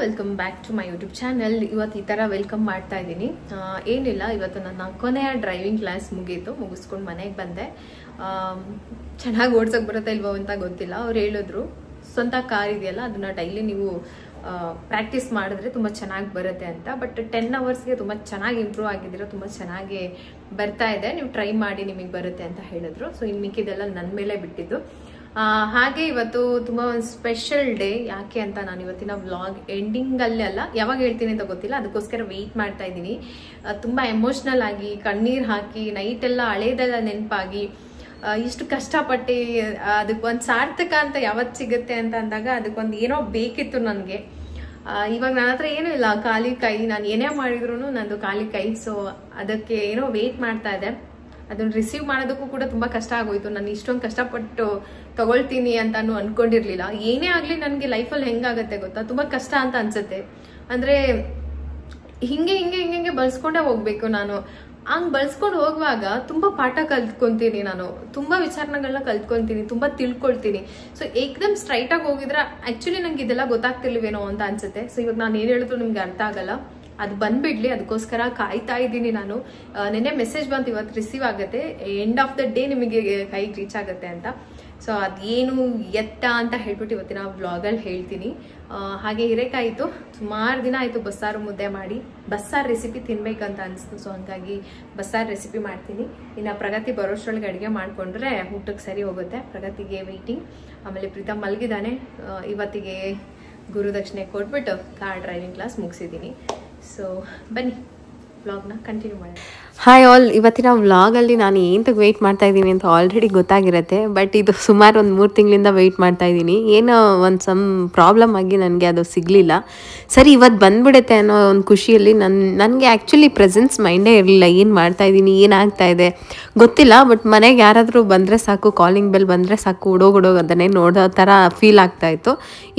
Welcome back to my YouTube channel. ಇವತ್ತು ಈ ಥರ ವೆಲ್ಕಮ್ ಮಾಡ್ತಾ ಇದ್ದೀನಿ. ಏನಿಲ್ಲ, ಇವತ್ತು ನನ್ನ ಕೊನೆಯ ಡ್ರೈವಿಂಗ್ ಕ್ಲಾಸ್ ಮುಗಿಸ್ಕೊಂಡು ಮನೆಗೆ ಬಂದೆ. ಚೆನ್ನಾಗಿ ಓಡ್ಸೋಕೆ ಬರುತ್ತಾ ಇಲ್ವೋ ಅಂತ ಗೊತ್ತಿಲ್ಲ. ಅವ್ರು ಹೇಳಿದ್ರು ಸ್ವಂತ ಕಾರ್ ಇದೆಯಲ್ಲ ಅದನ್ನ ಡೈಲಿ ನೀವು ಪ್ರಾಕ್ಟೀಸ್ ಮಾಡಿದ್ರೆ ತುಂಬ ಚೆನ್ನಾಗಿ ಬರುತ್ತೆ ಅಂತ. ಬಟ್ 10 ಅವರ್ಸ್ಗೆ ತುಂಬ ಚೆನ್ನಾಗಿ ಇಂಪ್ರೂವ್ ಆಗಿದ್ದೀರಾ, ತುಂಬ ಚೆನ್ನಾಗಿ ಬರ್ತಾ ಇದೆ, ನೀವು ಟ್ರೈ ಮಾಡಿ ನಿಮಗೆ ಬರುತ್ತೆ ಅಂತ ಹೇಳಿದ್ರು. ಸೊ ಇನ್ನು ಮಿಕ್ಕಿದೆಲ್ಲ ನನ್ನ ಮೇಲೆ ಬಿಟ್ಟಿದ್ದು. ಹಾಗೆ ಇವತ್ತು ತುಂಬ ಒಂದು ಸ್ಪೆಷಲ್ ಡೇ. ಯಾಕೆ ಅಂತ ನಾನು ಇವತ್ತಿನ ವ್ಲಾಗ್ ಎಂಡಿಂಗಲ್ಲೆಲ್ಲ ಯಾವಾಗ ಹೇಳ್ತೀನಿ ಅಂತ ಗೊತ್ತಿಲ್ಲ, ಅದಕ್ಕೋಸ್ಕರ ವೆಯ್ಟ್ ಮಾಡ್ತಾ ಇದ್ದೀನಿ. ತುಂಬ ಎಮೋಷ್ನಲ್ ಆಗಿ ಕಣ್ಣೀರು ಹಾಕಿ ನೈಟೆಲ್ಲ ಹಳೇದೆಲ್ಲ ನೆನಪಾಗಿ ಇಷ್ಟು ಕಷ್ಟಪಟ್ಟು ಅದಕ್ಕೊಂದು ಸಾರ್ಥಕ ಅಂತ ಯಾವತ್ತು ಸಿಗುತ್ತೆ ಅಂತ ಅಂದಾಗ ಅದಕ್ಕೊಂದು ಏನೋ ಬೇಕಿತ್ತು ನನಗೆ. ಇವಾಗ ನನ್ನ ಹತ್ರ ಏನೂ ಇಲ್ಲ, ಖಾಲಿ ಕೈ. ನಾನು ಏನೇ ಮಾಡಿದ್ರು ನಂದು ಖಾಲಿ ಕೈ. ಸೊ ಅದಕ್ಕೆ ಏನೋ ವೆಯ್ಟ್ ಮಾಡ್ತಾ ಇದೆ. ಅದನ್ನ ರಿಸೀವ್ ಮಾಡೋದಕ್ಕೂ ಕೂಡ ತುಂಬ ಕಷ್ಟ ಆಗೋಯ್ತು. ನಾನು ಇಷ್ಟೊಂದು ಕಷ್ಟಪಟ್ಟು ತಗೊಳ್ತೀನಿ ಅಂತಾನು ಅನ್ಕೊಂಡಿರ್ಲಿಲ್ಲ. ಏನೇ ಆಗಲಿ ನನಗೆ ಲೈಫಲ್ಲಿ ಹೆಂಗಾಗತ್ತೆ ಗೊತ್ತಾ, ತುಂಬ ಕಷ್ಟ ಅಂತ ಅನ್ಸುತ್ತೆ. ಅಂದರೆ ಹಿಂಗೆ ಹಿಂಗೆ ಹಿಂಗೆ ಹಿಂಗೆ ಬಳಸ್ಕೊಂಡೇ ಹೋಗ್ಬೇಕು. ನಾನು ಹಂಗೆ ಬಳಸ್ಕೊಂಡು ಹೋಗುವಾಗ ತುಂಬ ಪಾಠ ಕಲ್ತ್ಕೊಂತೀನಿ. ನಾನು ತುಂಬ ವಿಚಾರಗಳನ್ನ ಕಲ್ತ್ಕೊಂತೀನಿ, ತುಂಬ ತಿಳ್ಕೊಳ್ತೀನಿ. ಸೊ ಏಕ್ದಮ್ ಸ್ಟ್ರೈಟಾಗಿ ಹೋಗಿದ್ರೆ ಆ್ಯಕ್ಚುಲಿ ನಂಗೆ ಇದೆಲ್ಲ ಗೊತ್ತಾಗ್ತಿರ್ಲಿವೇನೋ ಅಂತ ಅನ್ಸುತ್ತೆ. ಸೊ ಇವಾಗ ನಾನು ಏನು ಹೇಳಿದ್ರು ನಿಮ್ಗೆ ಅರ್ಥ ಆಗಲ್ಲ. ಅದು ಬಂದ್ಬಿಡ್ಲಿ, ಅದಕ್ಕೋಸ್ಕರ ಕಾಯ್ತಾ ಇದ್ದೀನಿ ನಾನು. ನೆನ್ನೆ ಮೆಸೇಜ್ ಬಂತು, ಇವತ್ತು ರಿಸೀವ್ ಆಗುತ್ತೆ, ಎಂಡ್ ಆಫ್ ದ ಡೇ ನಿಮಗೆ ಕೈಗೆ ರೀಚ್ ಆಗುತ್ತೆ ಅಂತ. ಸೊ ಅದೇನು ಎತ್ತ ಅಂತ ಹೇಳ್ಬಿಟ್ಟು ಇವತ್ತಿನ ವ್ಲಾಗಲ್ಲಿ ಹೇಳ್ತೀನಿ. ಹಾಗೆ ಹಿರೇಕಾಯಿತು, ಸುಮಾರು ದಿನ ಆಯಿತು ಬಸ್ಸಾರು ಮುದ್ದೆ ಮಾಡಿ. ಬಸ್ಸಾರು ರೆಸಿಪಿ ತಿನ್ಬೇಕಂತ ಅನಿಸ್ತು. ಸೊ ಹಂಗಾಗಿ ಬಸ್ಸಾರು ರೆಸಿಪಿ ಮಾಡ್ತೀನಿ. ಇನ್ನು ಪ್ರಗತಿ ಬರೋಷ್ಟರೊಳಗೆ ಅಡುಗೆ ಮಾಡಿಕೊಂಡ್ರೆ ಊಟಕ್ಕೆ ಸರಿ ಹೋಗುತ್ತೆ. ಪ್ರಗತಿಗೆ ವೆಯ್ಟಿಂಗ್. ಆಮೇಲೆ ಪ್ರೀತಮ್ ಮಲಗಿದ್ದಾನೆ. ಇವತ್ತಿಗೆ ಗುರುದಕ್ಷಿಣೆ ಕೊಟ್ಬಿಟ್ಟು ಕಾರ್ ಡ್ರೈವಿಂಗ್ ಕ್ಲಾಸ್ ಮುಗಿಸಿದ್ದೀನಿ. ಸೊ ಬನ್ನಿ ವ್ಲಾಗ್ನ ಕಂಟಿನ್ಯೂ ಮಾಡಿ. ಹಾಯ್ ಆಲ್, ಇವತ್ತಿನ ವ್ಲಾಗಲ್ಲಿ ನಾನು ಏನಕ್ಕೆ ವೆಯ್ಟ್ ಮಾಡ್ತಾ ಇದ್ದೀನಿ ಅಂತ ಆಲ್ರೆಡಿ ಗೊತ್ತಾಗಿರುತ್ತೆ. ಬಟ್ ಇದು ಸುಮಾರು ಒಂದು 3 ತಿಂಗಳಿಂದ ವೆಯ್ಟ್ ಮಾಡ್ತಾ ಇದ್ದೀನಿ. ಏನೋ ಒಂದು ಪ್ರಾಬ್ಲಮ್ ಆಗಿ ನನಗೆ ಅದು ಸಿಗಲಿಲ್ಲ. ಸರಿ ಇವತ್ತು ಬಂದ್ಬಿಡುತ್ತೆ ಅನ್ನೋ ಒಂದು ಖುಷಿಯಲ್ಲಿ ನನಗೆ ಆ್ಯಕ್ಚುಲಿ ಪ್ರೆಸೆನ್ಸ್ ಮೈಂಡೇ ಇರಲಿಲ್ಲ. ಏನು ಮಾಡ್ತಾ ಇದ್ದೀನಿ, ಏನಾಗ್ತಾ ಇದೆ ಗೊತ್ತಿಲ್ಲ. ಬಟ್ ಮನೆಗೆ ಯಾರಾದರೂ ಬಂದರೆ ಸಾಕು, ಕಾಲಿಂಗ್ ಬೆಲ್ ಬಂದರೆ ಸಾಕು, ಓಡೋಗೋಡೋಗಿ ಅದನ್ನೇ ನೋಡೋ ಥರ ಫೀಲ್ ಆಗ್ತಾಯಿತ್ತು.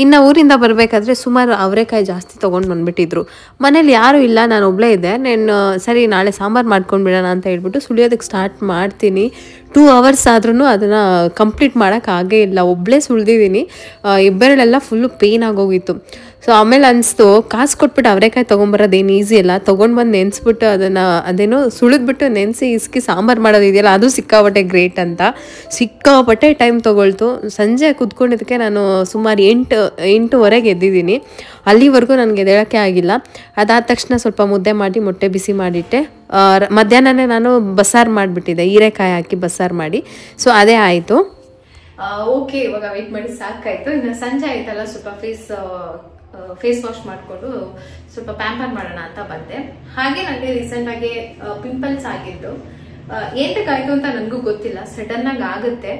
ಇನ್ನು ಊರಿಂದ ಬರಬೇಕಾದ್ರೆ ಸುಮಾರು ಅವರೆಕಾಯಿ ಜಾಸ್ತಿ ತೊಗೊಂಡು ಬಂದುಬಿಟ್ಟಿದ್ರು. ಮನೇಲಿ ಯಾರೂ ಇಲ್ಲ, ನಾನು ಒಬ್ಬಳೇ ಇದ್ದೆ. ನಾನು ಸರಿ ನಾಳೆ ಸಾಂಬಾರು ಮಾಡ್ಕೊಂಡ್ಬಿಡೋಣ ಅಂತ ಹೇಳ್ಬಿಟ್ಟು ಸುಳಿಯೋದಕ್ಕೆ ಸ್ಟಾರ್ಟ್ ಮಾಡ್ತೀನಿ. 2 ಅವರ್ಸ್ ಆದ್ರೂ ಅದನ್ನು ಕಂಪ್ಲೀಟ್ ಮಾಡೋಕ್ಕಾಗೇ ಇಲ್ಲ. ಒಬ್ಬಳೇ ಸುಳಿದಿದ್ದೀನಿ. ಇಬ್ಬರಲ್ಲೆಲ್ಲ ಫುಲ್ಲು ಪೇಯ್ನ್ ಆಗೋಗಿತ್ತು. ಸೊ ಆಮೇಲೆ ಅನಿಸ್ತು, ಕಾಸು ಕೊಟ್ಬಿಟ್ಟು ಅವರೆಕಾಯಿ ತೊಗೊಂಬರೋದೇನು ಈಸಿ ಅಲ್ಲ. ತೊಗೊಂಡು ಬಂದು ನೆನೆಸ್ಬಿಟ್ಟು ಅದೇನೋ ಸುಳಿದ್ಬಿಟ್ಟು ನೆನೆಸಿ ಇಸ್ಕಿ ಸಾಂಬಾರು ಮಾಡೋದಿದೆಯಲ್ಲ, ಅದು ಸಿಕ್ಕಾಪಟ್ಟೆ ಗ್ರೇಟ್ ಅಂತ. ಸಿಕ್ಕಾಪಟ್ಟೆ ಟೈಮ್ ತೊಗೊಳ್ತು. ಸಂಜೆ ಕುತ್ಕೊಂಡಿದ್ದಕ್ಕೆ ನಾನು ಸುಮಾರು 8:30 ಎದ್ದಿದ್ದೀನಿ. ಅಲ್ಲಿವರೆಗೂ ನನಗೆ ಎದ್ದೇಳೋಕ್ಕೆ ಆಗಿಲ್ಲ. ಅದಾದ ತಕ್ಷಣ ಸ್ವಲ್ಪ ಮುದ್ದೆ ಮಾಡಿ ಮೊಟ್ಟೆ ಬಿಸಿ ಮಾಡಿಟ್ಟೆ. ಮಧ್ಯಾಹ್ನನೇ ನಾನು ಬಸ್ಸಾರು ಮಾಡಿಬಿಟ್ಟಿದ್ದೆ, ಹೀರೆಕಾಯಿ ಹಾಕಿ ಬಸ್ಸಾರು ಮಾಡಿ. ಸೊ ಅದೇ ಆಯಿತು. ಓಕೆ, ಇವಾಗ ವೆಯ್ಟ್ ಮಾಡಿ ಸಾಕಾಯ್ತು. ಇನ್ನು ಸಂಜೆ ಆಯ್ತಲ್ಲ, ಸ್ವಲ್ಪ ಫೇಸ್ ವಾಶ್ ಮಾಡಿಕೊಂಡು ಸ್ವಲ್ಪ ಪ್ಯಾಂಪರ್ ಮಾಡೋಣ ಅಂತ ಬಂದೆ. ಹಾಗೆ ನನಗೆ ರೀಸೆಂಟ್ ಆಗಿ ಪಿಂಪಲ್ಸ್ ಆಗಿದ್ದು. ಏನಕ್ಕಾಯ್ತು ಅಂತ ನನಗೂ ಗೊತ್ತಿಲ್ಲ, ಸಡನ್ ಆಗಿ ಆಗುತ್ತೆ.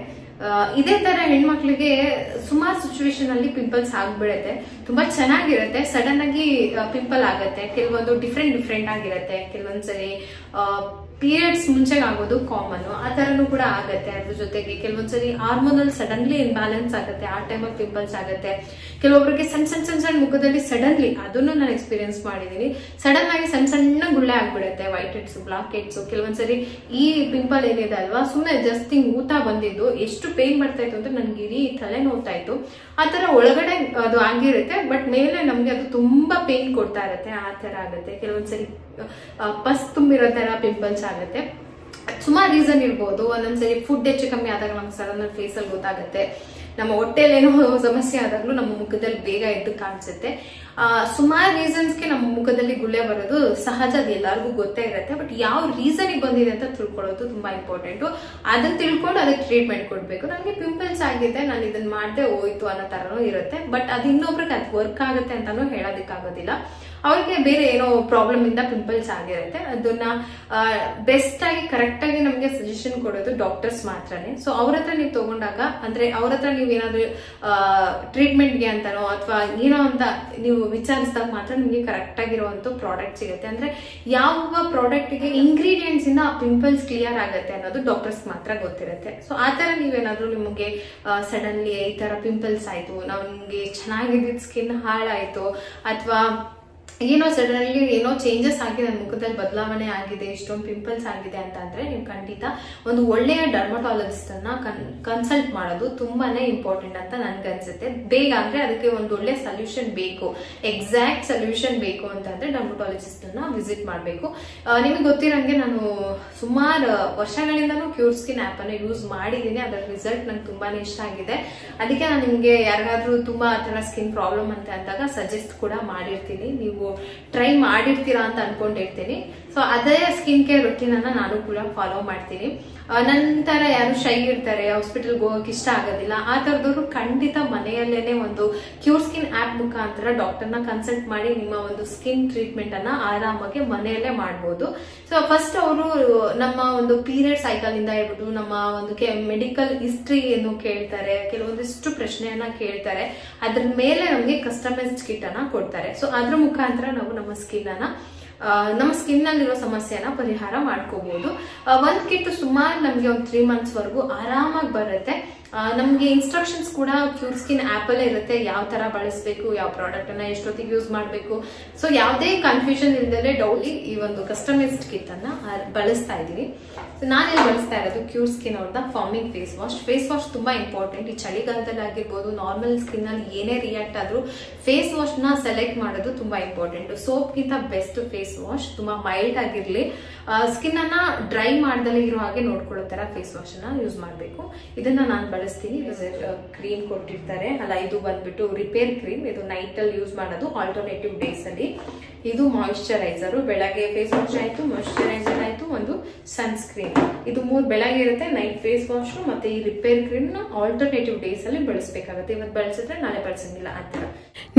ಇದೇ ತರ ಹೆಣ್ಮಕ್ಳಿಗೆ ಸುಮಾರು ಸಿಚುವೇಶನ್ ಅಲ್ಲಿ ಪಿಂಪಲ್ಸ್ ಆಗ್ಬಿಡುತ್ತೆ. ತುಂಬಾ ಚೆನ್ನಾಗಿರುತ್ತೆ, ಸಡನ್ ಆಗಿ ಪಿಂಪಲ್ ಆಗುತ್ತೆ. ಕೆಲವೊಂದು ಡಿಫ್ರೆಂಟ್ ಆಗಿರುತ್ತೆ. ಕೆಲವೊಂದ್ಸರಿ ಪೀರಿಯಡ್ಸ್ ಮುಂಚೆ ಆಗೋದು ಕಾಮನ್, ಆ ತರನು ಕೂಡ ಆಗತ್ತೆ. ಅದ್ರ ಜೊತೆಗೆ ಕೆಲವೊಂದ್ಸರಿ ಹಾರ್ಮೋನಲ್ ಸಡನ್ಲಿ ಇನ್ಬ್ಯಾಲೆನ್ಸ್ ಆಗುತ್ತೆ, ಆ ಟೈಮಲ್ಲಿ ಪಿಂಪಲ್ಸ್ ಆಗುತ್ತೆ. ಕೆಲವೊಬ್ಬರಿಗೆ ಸಣ್ಣ ಮುಖದಲ್ಲಿ ಸಡನ್ಲಿ, ಅದನ್ನು ನಾನು ಎಕ್ಸ್ಪೀರಿಯನ್ಸ್ ಮಾಡಿದೀನಿ, ಸಡನ್ ಆಗಿ ಸಣ್ಣ ಗುಳ್ಳೆ ಆಗ್ಬಿಡುತ್ತೆ, ವೈಟ್ ಹೆಡ್ಸ್, ಬ್ಲಾಕ್ ಹೆಡ್ಸ್. ಕೆಲವೊಂದ್ಸರಿ ಈ ಪಿಂಪಲ್ ಏನಿದೆ ಅಲ್ವಾ, ಸುಮ್ಮನೆ ಜಸ್ಟ್ ಹಿಂಗ್ ಊತ ಬಂದಿದ್ದು ಎಷ್ಟು ಪೇನ್ ಬರ್ತಾ ಇತ್ತು ಅಂದ್ರೆ ನನ್ಗೆ ಇಡೀ ತಲೆ ನೋವ್ತಾ ಇತ್ತು. ಆ ತರ ಒಳಗಡೆ ಅದು ಆಗಿರುತ್ತೆ, ಬಟ್ ಮೇಲೆ ನಮ್ಗೆ ಅದು ತುಂಬಾ ಪೇನ್ ಕೊಡ್ತಾ ಇರುತ್ತೆ, ಆ ತರ ಆಗುತ್ತೆ. ಕೆಲವೊಂದ್ಸರಿ ಪಸ್ ತುಂಬಿರೋ ತರ ಪಿಂಪಲ್ಸ್ ಆಗುತ್ತೆ. ಸುಮಾರು ರೀಸನ್ ಇರ್ಬೋದು. ಒಂದೊಂದ್ಸರಿ ಫುಡ್ ಹೆಚ್ಚು ಕಮ್ಮಿ ಆದಾಗ ನಮ್ಗೆ ಸಡನ್ ಫೇಸ್ ಅಲ್ಲಿ ಗೊತ್ತಾಗುತ್ತೆ. ನಮ್ಮ ಹೊಟ್ಟೆಲೇನೋ ಸಮಸ್ಯೆ ಆದಾಗ್ಲೂ ನಮ್ಮ ಮುಖದಲ್ಲಿ ಬೇಗ ಎದ್ದು ಕಾಣಿಸುತ್ತೆ. ಸುಮಾರು ರೀಸನ್ಸ್ಗೆ ನಮ್ಮ ಮುಖದಲ್ಲಿ ಗುಳ್ಳೆ ಬರೋದು ಸಹಜ, ಅದು ಎಲ್ಲರಿಗೂ ಗೊತ್ತೇ ಇರುತ್ತೆ. ಬಟ್ ಯಾವ ರೀಸನ್ಗೆ ಬಂದಿದೆ ಅಂತ ತಿಳ್ಕೊಳ್ಳೋದು ತುಂಬಾ ಇಂಪಾರ್ಟೆಂಟು. ಅದನ್ನ ತಿಳ್ಕೊಂಡು ಅದಕ್ಕೆ ಟ್ರೀಟ್ಮೆಂಟ್ ಕೊಡ್ಬೇಕು. ನನಗೆ ಪಿಂಪಲ್ಸ್ ಆಗಿದೆ, ನಾನು ಇದನ್ನ ಮಾಡದೆ ಹೋಯ್ತು ಅನ್ನೋ ತರನೂ ಇರುತ್ತೆ. ಬಟ್ ಅದು ಇನ್ನೊಬ್ರಿಗೆ ಅದು ವರ್ಕ್ ಆಗುತ್ತೆ ಅಂತಾನು ಹೇಳೋದಕ್ಕಾಗೋದಿಲ್ಲ. ಅವ್ರಿಗೆ ಬೇರೆ ಏನೋ ಪ್ರಾಬ್ಲಮ್ ಇಂದ ಪಿಂಪಲ್ಸ್ ಆಗಿರುತ್ತೆ. ಅದನ್ನ ಬೆಸ್ಟ್ ಆಗಿ ಕರೆಕ್ಟ್ ಆಗಿ ನಮ್ಗೆ ಸಜೆಷನ್ ಕೊಡೋದು ಡಾಕ್ಟರ್ಸ್ ಮಾತ್ರನೇ. ಸೊ ಅವ್ರ ಹತ್ರ ನೀವು ತಗೊಂಡಾಗ, ಅಂದ್ರೆ ಅವ್ರ ಹತ್ರ ನೀವು ನೀವು ಏನಾದರೂ ಟ್ರೀಟ್ಮೆಂಟ್ಗೆ ಅಂತನೋ ಅಥವಾ ಏನೋ ಅಂತ ನೀವು ವಿಚಾರಿಸಿದಾಗ ಮಾತ್ರ ನಿಮಗೆ ಕರೆಕ್ಟ್ ಆಗಿರುವಂತ ಪ್ರಾಡಕ್ಟ್ ಸಿಗುತ್ತೆ. ಅಂದ್ರೆ ಯಾವ ಪ್ರಾಡಕ್ಟ್ಗೆ ಇಂಗ್ರೀಡಿಯೆಂಟ್ಸ್ ಇಂದ ಪಿಂಪಲ್ಸ್ ಕ್ಲಿಯರ್ ಆಗುತ್ತೆ ಅನ್ನೋದು ಡಾಕ್ಟರ್ಸ್ ಮಾತ್ರ ಗೊತ್ತಿರುತ್ತೆ. ಸೊ ಆ ತರ ನೀವೇನಾದ್ರೂ ನಿಮಗೆ ಸಡನ್ಲಿ ಈ ತರ ಪಿಂಪಲ್ಸ್ ಆಯ್ತು, ನಮ್ಗೆ ಚೆನ್ನಾಗಿದ್ದ ಸ್ಕಿನ್ ಹಾಳಾಯ್ತು, ಅಥವಾ ಏನೋ ಸಡನ್ಲಿ ಏನೋ ಚೇಂಜಸ್ ಆಗಿದೆ, ನನ್ನ ಮುಖದಲ್ಲಿ ಬದಲಾವಣೆ ಆಗಿದೆ, ಇಷ್ಟೊಂದು ಪಿಂಪಲ್ಸ್ ಆಗಿದೆ ಅಂತ ಅಂದ್ರೆ ನೀವು ಖಂಡಿತ ಒಂದು ಒಳ್ಳೆಯ ಡರ್ಮಟಾಲಜಿಸ್ಟ್ ಅನ್ನ ಕನ್ಸಲ್ಟ್ ಮಾಡೋದು ತುಂಬಾನೇ ಇಂಪಾರ್ಟೆಂಟ್ ಅಂತ ನನ್ಗೆ ಅನ್ಸುತ್ತೆ. ಬೇಗ ಅಂದ್ರೆ ಅದಕ್ಕೆ ಒಂದು ಒಳ್ಳೆ ಸೊಲ್ಯೂಷನ್ ಬೇಕು, ಎಕ್ಸಾಕ್ಟ್ ಸೊಲ್ಯೂಷನ್ ಬೇಕು ಅಂತಂದ್ರೆ ಡರ್ಮಟಾಲಜಿಸ್ಟ್ ಅನ್ನ ವಿಸಿಟ್ ಮಾಡಬೇಕು. ನಿಮಗೆ ಗೊತ್ತಿರಂಗೆ ನಾನು ಸುಮಾರು ವರ್ಷಗಳಿಂದನೂ ಕ್ಯೂರ್ ಸ್ಕಿನ್ ಆಪ್ ಅನ್ನ ಯೂಸ್ ಮಾಡಿದ್ದೀನಿ. ಅದರ ರಿಸಲ್ಟ್ ನಂಗೆ ತುಂಬಾನೇ ಇಷ್ಟ ಆಗಿದೆ. ಅದಕ್ಕೆ ನಾನು ನಿಮ್ಗೆ ಯಾರಿಗಾದ್ರೂ ತುಂಬಾ ಆ ತರ ಸ್ಕಿನ್ ಪ್ರಾಬ್ಲಮ್ ಅಂತ ಅಂದಾಗ ಸಜೆಸ್ಟ್ ಕೂಡ ಮಾಡಿರ್ತೀನಿ, ನೀವು ಟ್ರೈ ಮಾಡಿರ್ತೀರಾ ಅಂತ ಅನ್ಕೊಂಡಿರ್ತೀನಿ. ಸೊ ಅದೇ ಸ್ಕಿನ್ ಕೇರ್ ರೊಟೀನ್ ಅನ್ನ ನಾನು ಕೂಡ ಫಾಲೋ ಮಾಡ್ತೀನಿ. ನಂತರ ಯಾರು ಶೈ ಇರ್ತಾರೆ, ಹಾಸ್ಪಿಟಲ್ಗೆ ಹೋಗಕ್ಕೆ ಇಷ್ಟ ಆಗೋದಿಲ್ಲ, ಆ ತರದವ್ರು ಖಂಡಿತ ಮನೆಯಲ್ಲೇನೆ ಒಂದು ಕ್ಯೂರ್ ಸ್ಕಿನ್ ಆಪ್ ಮುಖಾಂತರ ಡಾಕ್ಟರ್ನ ಕನ್ಸಲ್ಟ್ ಮಾಡಿ ನಿಮ್ಮ ಒಂದು ಸ್ಕಿನ್ ಟ್ರೀಟ್ಮೆಂಟ್ ಅನ್ನ ಆರಾಮಾಗಿ ಮನೆಯಲ್ಲೇ ಮಾಡಬಹುದು. ಸೊ ಫಸ್ಟ್ ಅವರು ನಮ್ಮ ಒಂದು ಪೀರಿಯಡ್ ಸೈಕಲ್ ಇಂದ ಹೇಳ್ಬಿಟ್ಟು ನಮ್ಮ ಒಂದು ಮೆಡಿಕಲ್ ಹಿಸ್ಟ್ರಿಯನ್ನು ಕೇಳ್ತಾರೆ, ಕೆಲವೊಂದಿಷ್ಟು ಪ್ರಶ್ನೆಯನ್ನ ಕೇಳ್ತಾರೆ, ಅದ್ರ ಮೇಲೆ ನಮಗೆ ಕಸ್ಟಮೈಸ್ಡ್ ಕಿಟ್ ಅನ್ನ ಕೊಡ್ತಾರೆ. ಸೊ ಅದ್ರ ಮುಖಾಂತರ ನಾವು ನಮ್ಮ ಸ್ಕಿನ್ ನಲ್ಲಿರೋ ಸಮಸ್ಯೆನ ಪರಿಹಾರ ಮಾಡ್ಕೋಬಹುದು. ಒಂದ್ ಕಿಟ್ ಸುಮಾರು ನಮ್ಗೆ ಒಂದು 3 months ವರೆಗೂ ಆರಾಮಾಗಿ ಬರುತ್ತೆ. ನಮ್ಗೆ ಇನ್ಸ್ಟ್ರಕ್ಷನ್ಸ್ ಕೂಡ ಕ್ಯೂರ್ ಸ್ಕಿನ್ ಆಪ್ ಅಲ್ಲೇ ಇರುತ್ತೆ, ಯಾವ ತರ ಬಳಸಬೇಕು, ಯಾವ ಪ್ರಾಡಕ್ಟ್ ಅನ್ನ ಎಷ್ಟೊತ್ತಿಗೆ ಯೂಸ್ ಮಾಡಬೇಕು. ಸೊ ಯಾವುದೇ ಕನ್ಫ್ಯೂಷನ್ ಇಲ್ದಲೆ ಡೌಲಿ ಈ ಒಂದು ಕಸ್ಟಮೈಸ್ಡ್ ಕಿಟ್ ಅನ್ನ ಬಳಸ್ತಾ ಇದೀನಿ. ಸೊ ನಾನೇನು ಬಳಸ್ತಾ ಇರೋದು ಕ್ಯೂರ್ ಸ್ಕಿನ್ ಅವ್ರದ್ದು ಫಾರ್ಮಿಂಗ್ ಫೇಸ್ ವಾಶ್ ತುಂಬಾ ಇಂಪಾರ್ಟೆಂಟ್. ಈ ಚಳಿಗಾಲದಲ್ಲಿ ಆಗಿರ್ಬೋದು, ನಾರ್ಮಲ್ ಸ್ಕಿನ್ ಅಲ್ಲಿ ಏನೇ ರಿಯಾಕ್ಟ್ ಆದ್ರೂ ಫೇಸ್ ವಾಶ್ ನ ಸೆಲೆಕ್ಟ್ ಮಾಡೋದು ತುಂಬಾ ಇಂಪಾರ್ಟೆಂಟ್. ಸೋಪ್ ಗಿಂತ ಬೆಸ್ಟ್ ಫೇಸ್ ವಾಶ್, ತುಂಬಾ ಮೈಲ್ಡ್ ಆಗಿರ್ಲಿ, ಸ್ಕಿನ್ ಅನ್ನ ಡ್ರೈ ಮಾಡ್ದಲೇ ಇರೋ ಹಾಗೆ ನೋಡ್ಕೊಳ್ಳೋ ತರ ಫೇಸ್ ವಾಶ್ ಅನ್ನ ಯೂಸ್ ಮಾಡಬೇಕು. ಇದನ್ನ ನಾನು ಬಳಸ್ತೀನಿ. ಕ್ರೀಮ್ ಕೊಟ್ಟಿರ್ತಾರೆ ಅಲ್ಲ, ಇದು ಬಂದ್ಬಿಟ್ಟು ರಿಪೇರ್ ಕ್ರೀಮ್. ಇದು ನೈಟ್ ಅಲ್ಲಿ ಯೂಸ್ ಮಾಡೋದು, ಆಲ್ಟರ್ನೇಟಿವ್ ಡೇಸ್ ಅಲ್ಲಿ. ಇದು ಮಾಯಿಶ್ಚರೈಸರ್, ಬೆಳಗ್ಗೆ ಫೇಸ್ ವಾಶ್ ಆಯ್ತು, ಮಾಯಿಶ್ಚರೈಸರ್ ಆಯ್ತು, ಒಂದು ಸನ್ಸ್ಕ್ರೀನ್. ಇದು 3 ಬೆಳಗ್ಗೆ ಇರುತ್ತೆ, ನೈಟ್ ಫೇಸ್ ವಾಶ್ ಮತ್ತೆ ಈ ರಿಪೇರ್ ಕ್ರೀಮ್ ನ ಆಲ್ಟರ್ನೇಟಿವ್ ಡೇಸ್ ಅಲ್ಲಿ ಬಳಸಬೇಕಾಗುತ್ತೆ. ಇವತ್ತು ಬಳಸಿದ್ರೆ ನಾಳೆ ಬಳಸಂಗಿಲ್ಲ ಆ ತರ.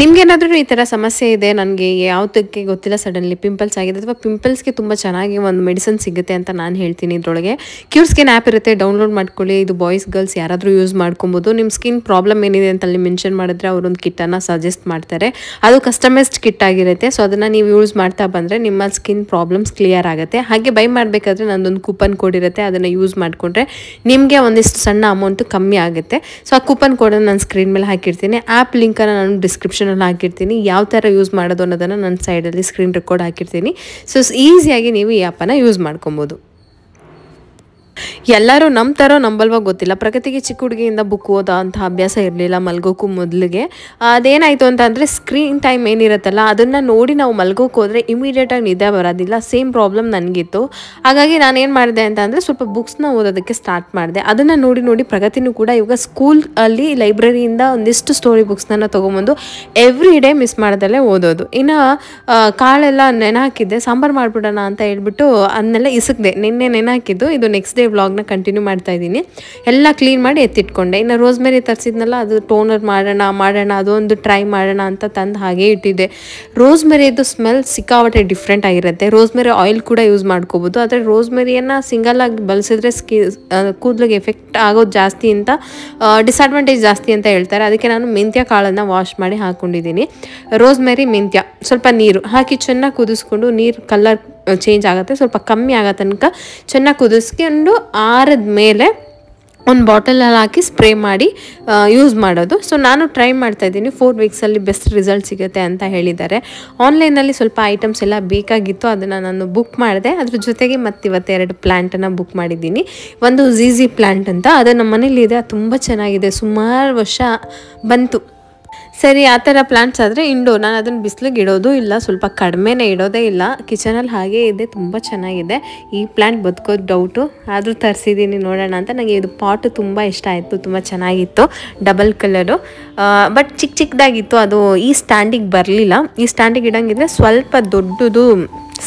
ನಿಮ್ಗೇನಾದ್ರೂ ಈ ತರ ಸಮಸ್ಯೆ ಇದೆ, ನನಗೆ ಯಾವುದಕ್ಕೆ ಗೊತ್ತಿಲ್ಲ, ಸಡನ್ಲಿ ಪಿಂಪಲ್ಸ್ ಆಗಿದೆ ಅಥವಾ ಪಿಂಪಲ್ಸ್ಗೆ ತುಂಬ ಚೆನ್ನಾಗಿ ಒಂದು ಮೆಡಿಸಿನ್ ಸಿಗುತ್ತೆ ಅಂತ ನಾನು ಹೇಳ್ತೀನಿ. ಇದರೊಳಗೆ ಕ್ಯೂರ್ ಸ್ಕಿನ್ ಆ್ಯಪ್ ಇರುತ್ತೆ, ಡೌನ್ಲೋಡ್ ಮಾಡ್ಕೊಳ್ಳಿ. ಇದು ಬಾಯ್ಸ್ ಗರ್ಲ್ಸ್ ಯಾರಾದರೂ ಯೂಸ್ ಮಾಡ್ಕೊಬೋದು. ನಿಮ್ಮ ಸ್ಕಿನ್ ಪ್ರಾಬ್ಲಮ್ ಏನಿದೆ ಅಂತ ಅಲ್ಲಿ ಮೆನ್ಷನ್ ಮಾಡಿದ್ರೆ ಅವರೊಂದು ಕಿಟ್ಟನ್ನು ಸಜೆಸ್ಟ್ ಮಾಡ್ತಾರೆ. ಅದು ಕಸ್ಟಮೈಸ್ಡ್ ಕಿಟ್ ಆಗಿರುತ್ತೆ. ಸೊ ಅದನ್ನು ನೀವು ಯೂಸ್ ಮಾಡ್ತಾ ಬಂದರೆ ನಿಮ್ಮ ಸ್ಕಿನ್ ಪ್ರಾಬ್ಲಮ್ಸ್ ಕ್ಲಿಯರ್ ಆಗುತ್ತೆ. ಹಾಗೆ ಬೈ ಮಾಡಬೇಕಾದ್ರೆ ನಂದೊಂದು ಕೂಪನ್ ಕೋಡ್ ಇರುತ್ತೆ, ಅದನ್ನು ಯೂಸ್ ಮಾಡಿಕೊಂಡ್ರೆ ನಿಮಗೆ ಒಂದಿಷ್ಟು ಸಣ್ಣ ಅಮೌಂಟು ಕಮ್ಮಿ ಆಗುತ್ತೆ. ಸೊ ಆ ಕೂಪನ್ ಕೋಡನ್ನು ನಾನು ಸ್ಕ್ರೀನ್ ಮೇಲೆ ಹಾಕಿರ್ತೀನಿ. ಆ್ಯಪ್ ಲಿಂಕನ್ನು ನಾನು ಡಿಸ್ಕ್ರಿಪ್ಷನಲ್ಲಿ ಹಾಕಿರ್ತೀನಿ. ಯಾವ ಥರ ಯೂಸ್ ಮಾಡೋದು ಅನ್ನೋದನ್ನು ನನ್ನ ಸೈಡಲ್ಲಿ ಸ್ಕ್ರೀನ್ ರೆಕಾರ್ಡ್ ಹಾಕಿರ್ತೀನಿ. ಸೊ ಈಸಿಯಾಗಿ ನೀವು ಈ ಆ್ಯಪನ್ನು ಯೂಸ್ ಮಾಡ್ಕೊಬೋದು. ಎಲ್ಲರೂ ನಮ್ಮ ಥರ ನಂಬಲ್ವಾಗ ಗೊತ್ತಿಲ್ಲ. ಪ್ರಗತಿಗೆ ಚಿಕ್ಕ ಹುಡುಗಿಯಿಂದ ಬುಕ್ ಓದೋ ಅಂಥ ಅಭ್ಯಾಸ ಇರಲಿಲ್ಲ ಮಲ್ಗೋಕ್ಕೂ ಮೊದಲಿಗೆ. ಅದೇನಾಯಿತು ಅಂತಂದರೆ ಸ್ಕ್ರೀನ್ ಟೈಮ್ ಏನಿರುತ್ತಲ್ಲ ಅದನ್ನು ನೋಡಿ ನಾವು ಮಲ್ಗೋಕ್ಕೆ ಹೋದರೆ ಇಮಿಡಿಯೇಟಾಗಿ ನಿದ್ದೆ ಬರೋದಿಲ್ಲ. ಸೇಮ್ ಪ್ರಾಬ್ಲಮ್ ನನಗಿತ್ತು. ಹಾಗಾಗಿ ನಾನೇನು ಮಾಡಿದೆ ಅಂತಂದರೆ ಸ್ವಲ್ಪ ಬುಕ್ಸ್ನ ಓದೋದಕ್ಕೆ ಸ್ಟಾರ್ಟ್ ಮಾಡಿದೆ. ಅದನ್ನು ನೋಡಿ ಪ್ರಗತಿನೂ ಕೂಡ ಇವಾಗ ಸ್ಕೂಲಲ್ಲಿ ಲೈಬ್ರರಿಯಿಂದ ಒಂದಿಷ್ಟು ಸ್ಟೋರಿ ಬುಕ್ಸ್ನ ತೊಗೊಂಬಂದು ಎವ್ರಿ ಡೇ ಮಿಸ್ ಮಾಡ್ದಲ್ಲೇ ಓದೋದು. ಇನ್ನು ಕಾಳೆಲ್ಲ ನೆನೆಹಾಕಿದ್ದೆ, ಸಾಂಬಾರು ಮಾಡಿಬಿಡೋಣ ಅಂತ ಹೇಳ್ಬಿಟ್ಟು ಅದನ್ನೆಲ್ಲ ಇಸಕ್ದೆ. ನಿನ್ನೆ ನೆನೆಹಾಕಿದ್ದು, ಇದು ನೆಕ್ಸ್ಟ್ ಡೇ ವ್ಲಾಗ್ನ ಕಂಟಿನ್ಯೂ ಮಾಡ್ತಾ ಇದ್ದೀನಿ. ಎಲ್ಲ ಕ್ಲೀನ್ ಮಾಡಿ ಎತ್ತಿಟ್ಕೊಂಡೆ. ಇನ್ನು ರೋಸ್ಮೆರಿ ತರಿಸಿದ್ನಲ್ಲ, ಅದು ಟೋನರ್ ಮಾಡೋಣ ಅದೊಂದು ಟ್ರೈ ಮಾಡೋಣ ಅಂತ ತಂದು ಹಾಗೇ ಇಟ್ಟಿದ್ದೆ. ರೋಸ್ಮೆರಿದು ಸ್ಮೆಲ್ ಸಿಕ್ಕಾಪಟ್ಟೆ ಡಿಫ್ರೆಂಟ್ ಆಗಿರುತ್ತೆ. ರೋಸ್ಮೆರಿ ಆಯಿಲ್ ಕೂಡ ಯೂಸ್ ಮಾಡ್ಕೋಬೋದು. ಆದರೆ ರೋಸ್ಮೆರಿಯನ್ನು ಸಿಂಗಲ್ ಆಗಿ ಬಳಸಿದ್ರೆ ಕೂದಲಿಗೆ ಎಫೆಕ್ಟ್ ಆಗೋದು ಜಾಸ್ತಿ ಅಂತ, ಡಿಸ್ಅಡ್ವಾಂಟೇಜ್ ಜಾಸ್ತಿ ಅಂತ ಹೇಳ್ತಾರೆ. ಅದಕ್ಕೆ ನಾನು ಮೆಂತ್ಯ ಕಾಳನ್ನು ವಾಶ್ ಮಾಡಿ ಹಾಕ್ಕೊಂಡಿದ್ದೀನಿ. ರೋಸ್ಮೆರಿ, ಮೆಂತ್ಯ, ಸ್ವಲ್ಪ ನೀರು ಹಾಕಿ ಚೆನ್ನಾಗಿ ಕುದಿಸ್ಕೊಂಡು, ನೀರು ಕಲರ್ ಚೇಂಜ್ ಆಗುತ್ತೆ, ಸ್ವಲ್ಪ ಕಮ್ಮಿ ಆಗೋ ತನಕ ಚೆನ್ನಾಗಿ ಕುದಿಸ್ಕೊಂಡು ಆರಿದ ಮೇಲೆ ಒಂದು ಬಾಟಲಲ್ಲಿ ಹಾಕಿ ಸ್ಪ್ರೇ ಮಾಡಿ ಯೂಸ್ ಮಾಡೋದು. ಸೊ ನಾನು ಟ್ರೈ ಮಾಡ್ತಾಯಿದ್ದೀನಿ. 4 ವೀಕ್ಸಲ್ಲಿ ಬೆಸ್ಟ್ ರಿಸಲ್ಟ್ ಸಿಗುತ್ತೆ ಅಂತ ಹೇಳಿದ್ದಾರೆ. ಆನ್ಲೈನಲ್ಲಿ ಸ್ವಲ್ಪ ಐಟಮ್ಸ್ ಎಲ್ಲ ಬೇಕಾಗಿತ್ತು, ಅದನ್ನು ನಾನು ಬುಕ್ ಮಾಡಿದೆ. ಅದ್ರ ಜೊತೆಗೆ ಇವತ್ತು 2 ಪ್ಲ್ಯಾಂಟನ್ನು ಬುಕ್ ಮಾಡಿದ್ದೀನಿ. ಒಂದು ಝೀಝಿ ಪ್ಲ್ಯಾಂಟ್ ಅಂತ, ಅದು ನಮ್ಮ ಮನೇಲಿದೆ, ತುಂಬ ಚೆನ್ನಾಗಿದೆ, ಸುಮಾರು ವರ್ಷ ಬಂತು. ಸರಿ, ಆ ಥರ ಪ್ಲಾಂಟ್ಸ್ ಆದರೆ ಇಂಡೋರ್, ನಾನು ಅದನ್ನು ಬಿಸಿಲಿಗೆ ಇಡೋದು ಇಲ್ಲ, ಸ್ವಲ್ಪ ಕಡಿಮೆನೇ ಇಡೋದೇ ಇಲ್ಲ. ಕಿಚನಲ್ಲಿ ಹಾಗೇ ಇದೆ, ತುಂಬ ಚೆನ್ನಾಗಿದೆ. ಈ ಪ್ಲಾಂಟ್ ಬದುಕೋದು ಡೌಟು, ಆದರೂ ತರಿಸಿದ್ದೀನಿ ನೋಡೋಣ ಅಂತ. ನನಗೆ ಇದು ಪಾಟು ತುಂಬ ಇಷ್ಟ ಆಯಿತು, ತುಂಬ ಚೆನ್ನಾಗಿತ್ತು, ಡಬಲ್ ಕಲರು. ಬಟ್ ಚಿಕ್ಕದಾಗಿತ್ತು, ಅದು ಈ ಸ್ಟ್ಯಾಂಡಿಗೆ ಬರಲಿಲ್ಲ. ಈ ಸ್ಟ್ಯಾಂಡಿಗೆ ಇಡೋಂಗಿದ್ರೆ ಸ್ವಲ್ಪ ದೊಡ್ಡದು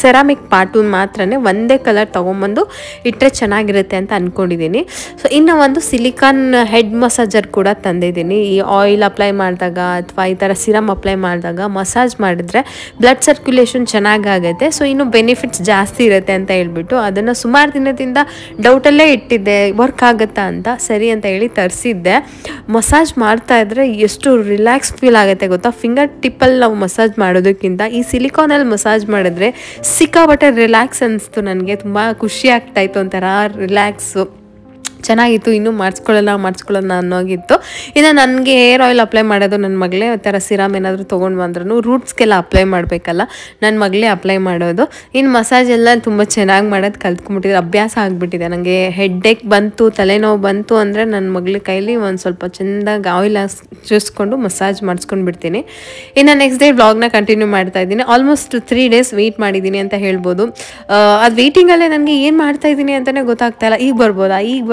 ಸೆರಾಮಿಕ್ ಪಾರ್ಟು ಮಾತ್ರ ಒಂದೇ ಕಲರ್ ತೊಗೊಂಬಂದು ಇಟ್ಟರೆ ಚೆನ್ನಾಗಿರುತ್ತೆ ಅಂತ ಅಂದ್ಕೊಂಡಿದ್ದೀನಿ. ಸೊ ಇನ್ನು ಒಂದು ಸಿಲಿಕಾನ್ ಹೆಡ್ ಮಸಾಜರ್ ಕೂಡ ತಂದಿದ್ದೀನಿ. ಈ ಆಯಿಲ್ ಅಪ್ಲೈ ಮಾಡಿದಾಗ ಅಥವಾ ಈ ಥರ ಸಿರಮ್ ಅಪ್ಲೈ ಮಾಡಿದಾಗ ಮಸಾಜ್ ಮಾಡಿದ್ರೆ ಬ್ಲಡ್ ಸರ್ಕ್ಯುಲೇಷನ್ ಚೆನ್ನಾಗಾಗುತ್ತೆ. ಸೊ ಇನ್ನು ಬೆನಿಫಿಟ್ಸ್ ಜಾಸ್ತಿ ಇರುತ್ತೆ ಅಂತ ಹೇಳ್ಬಿಟ್ಟು ಅದನ್ನು ಸುಮಾರು ದಿನದಿಂದ ಡೌಟಲ್ಲೇ ಇಟ್ಟಿದ್ದೆ, ವರ್ಕ್ ಆಗುತ್ತಾ ಅಂತ. ಸರಿ ಅಂತ ಹೇಳಿ ತರಿಸಿದ್ದೆ. ಮಸಾಜ್ ಮಾಡ್ತಾಯಿದ್ರೆ ಎಷ್ಟು ರಿಲ್ಯಾಕ್ಸ್ ಫೀಲ್ ಆಗುತ್ತೆ ಗೊತ್ತಾ. ಫಿಂಗರ್ ಟಿಪ್ಪಲ್ಲಿ ನಾವು ಮಸಾಜ್ ಮಾಡೋದಕ್ಕಿಂತ ಈ ಸಿಲಿಕಾನಲ್ಲಿ ಮಸಾಜ್ ಮಾಡಿದ್ರೆ ಸಿಕ್ಕಾಪಟ್ಟೆ ರಿಲ್ಯಾಕ್ಸ್ ಅನಿಸ್ತು. ನನಗೆ ತುಂಬ ಖುಷಿ ಆಗ್ತಾಯಿತ್ತು, ಒಂಥರ ರಿಲ್ಯಾಕ್ಸು ಚೆನ್ನಾಗಿತ್ತು. ಇನ್ನೂ ಮಾಡಿಸ್ಕೊಳ್ಳೋಣ ಅನ್ನೋಗಿತ್ತು. ಇನ್ನು ನನಗೆ ಹೇರ್ ಆಯಿಲ್ ಅಪ್ಲೈ ಮಾಡೋದು ನನ್ನ ಮಗಳೇ. ಆ ಥರ ಸಿರಮ್ ಏನಾದರೂ ತೊಗೊಂಡು ಬಂದ್ರೂ ರೂಟ್ಸ್ಗೆಲ್ಲ ಅಪ್ಲೈ ಮಾಡಬೇಕಲ್ಲ, ನನ್ನ ಮಗಳೇ ಅಪ್ಲೈ ಮಾಡೋದು. ಇನ್ನು ಮಸಾಜ್ ಎಲ್ಲ ತುಂಬ ಚೆನ್ನಾಗಿ ಮಾಡೋದು ಕಲ್ತ್ಕೊಂಡ್ಬಿಟ್ಟಿದ್ರೆ, ಅಭ್ಯಾಸ ಆಗಿಬಿಟ್ಟಿದೆ ನನಗೆ. ಹೆಡ್ಡೇಕ್ ಬಂತು, ತಲೆನೋವು ಬಂತು ಅಂದರೆ ನನ್ನ ಮಗಳ ಕೈಲಿ ಒಂದು ಸ್ವಲ್ಪ ಚೆಂದಾಗಿ ಆಯಿಲ್ ಚೂಸ್ಕೊಂಡು ಮಸಾಜ್ ಮಾಡಿಸ್ಕೊಂಡು ಬಿಡ್ತೀನಿ. ಇನ್ನು ನೆಕ್ಸ್ಟ್ ಡೇ ವ್ಲಾಗ್ನ ಕಂಟಿನ್ಯೂ ಮಾಡ್ತಾ ಇದ್ದೀನಿ. ಆಲ್ಮೋಸ್ಟ್ 3 days ವೆಯ್ಟ್ ಮಾಡಿದ್ದೀನಿ ಅಂತ ಹೇಳ್ಬೋದು. ಅದು ವೆಯ್ಟಿಂಗಲ್ಲೇ ನನಗೆ ಏನು ಮಾಡ್ತಾಯಿದ್ದೀನಿ ಅಂತಲೇ ಗೊತ್ತಾಗ್ತಾಯಿಲ್ಲ. ಈಗ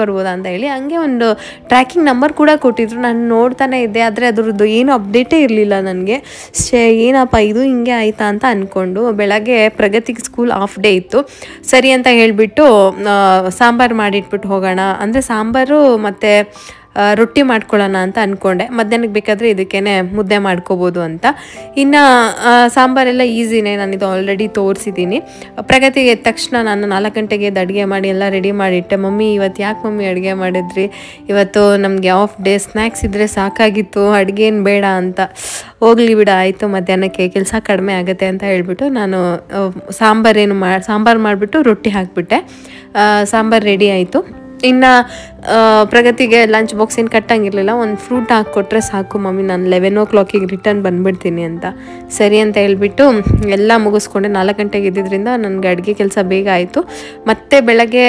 ಬರ್ಬೋದಾ ಅಂತ ಹೇಳಿ ಹಂಗೆ ಒಂದು ಟ್ರ್ಯಾಕಿಂಗ್ ನಂಬರ್ ಕೂಡ ಕೊಟ್ಟಿದ್ರು. ನಾನು ನೋಡ್ತಾನೆ ಇದ್ದೆ, ಆದರೆ ಅದ್ರದ್ದು ಏನು ಅಪ್ಡೇಟೇ ಇರಲಿಲ್ಲ ನನಗೆ. ಏನಪ್ಪ ಇದು ಹಿಂಗೆ ಆಯಿತಾ ಅಂತ ಅಂದ್ಕೊಂಡು ಬೆಳಗ್ಗೆ ಪ್ರಗತಿಗೆ ಸ್ಕೂಲ್ ಆಫ್ ಡೇ ಇತ್ತು. ಸರಿ ಅಂತ ಹೇಳಿಬಿಟ್ಟು ಸಾಂಬಾರು ಮಾಡಿಟ್ಬಿಟ್ಟು ಹೋಗೋಣ ಅಂದರೆ ಸಾಂಬಾರು ಮತ್ತು ರೊಟ್ಟಿ ಮಾಡ್ಕೊಳ್ಳೋಣ ಅಂತ ಅಂದ್ಕೊಂಡೆ. ಮಧ್ಯಾಹ್ನಕ್ಕೆ ಬೇಕಾದರೆ ಇದಕ್ಕೇ ಮುದ್ದೆ ಮಾಡ್ಕೋಬೋದು ಅಂತ. ಇನ್ನು ಸಾಂಬಾರೆಲ್ಲ ಈಸಿನೇ, ನಾನಿದು ಆಲ್ರೆಡಿ ತೋರಿಸಿದ್ದೀನಿ. ಪ್ರಗತಿಗೆ ಎದ್ದ ತಕ್ಷಣ ನಾನು 4 ಗಂಟೆಗೆ ಅಡುಗೆ ಮಾಡಿ ಎಲ್ಲ ರೆಡಿ ಮಾಡಿಟ್ಟೆ. ಮಮ್ಮಿ ಇವತ್ತು ಯಾಕೆ ಮಮ್ಮಿ ಅಡುಗೆ ಮಾಡಿದ್ರಿ, ಇವತ್ತು ನಮಗೆ ಆಫ್ ಡೇ, ಸ್ನ್ಯಾಕ್ಸ್ ಇದ್ದರೆ ಸಾಕಾಗಿತ್ತು, ಅಡುಗೆ ಏನು ಬೇಡ ಅಂತ. ಹೋಗ್ಲಿ ಬಿಡ ಆಯಿತು, ಮಧ್ಯಾಹ್ನಕ್ಕೆ ಕೆಲಸ ಕಡಿಮೆ ಆಗುತ್ತೆ ಅಂತ ಹೇಳ್ಬಿಟ್ಟು ನಾನು ಸಾಂಬಾರು ಮಾಡಿಬಿಟ್ಟು ರೊಟ್ಟಿ ಹಾಕಿಬಿಟ್ಟೆ. ಸಾಂಬಾರು ರೆಡಿ ಆಯಿತು. ಇನ್ನು ಪ್ರಗತಿಗೆ ಲಂಚ್ ಬಾಕ್ಸ್ ಏನು ಕಟ್ಟಂಗಿರಲಿಲ್ಲ, ಒಂದು ಫ್ರೂಟ್ ಹಾಕ್ಕೊಟ್ರೆ ಸಾಕು ಮಮ್ಮಿ, ನಾನು 11 o'clock ರಿಟರ್ನ್ ಬಂದುಬಿಡ್ತೀನಿ ಅಂತ. ಸರಿ ಅಂತ ಹೇಳ್ಬಿಟ್ಟು ಎಲ್ಲ ಮುಗಿಸ್ಕೊಂಡೆ. 4 ಗಂಟೆಗೆ ಇದ್ದಿದ್ದರಿಂದ ನನಗೆ ಅಡುಗೆ ಕೆಲಸ ಬೇಗ ಆಯಿತು. ಮತ್ತು ಬೆಳಗ್ಗೆ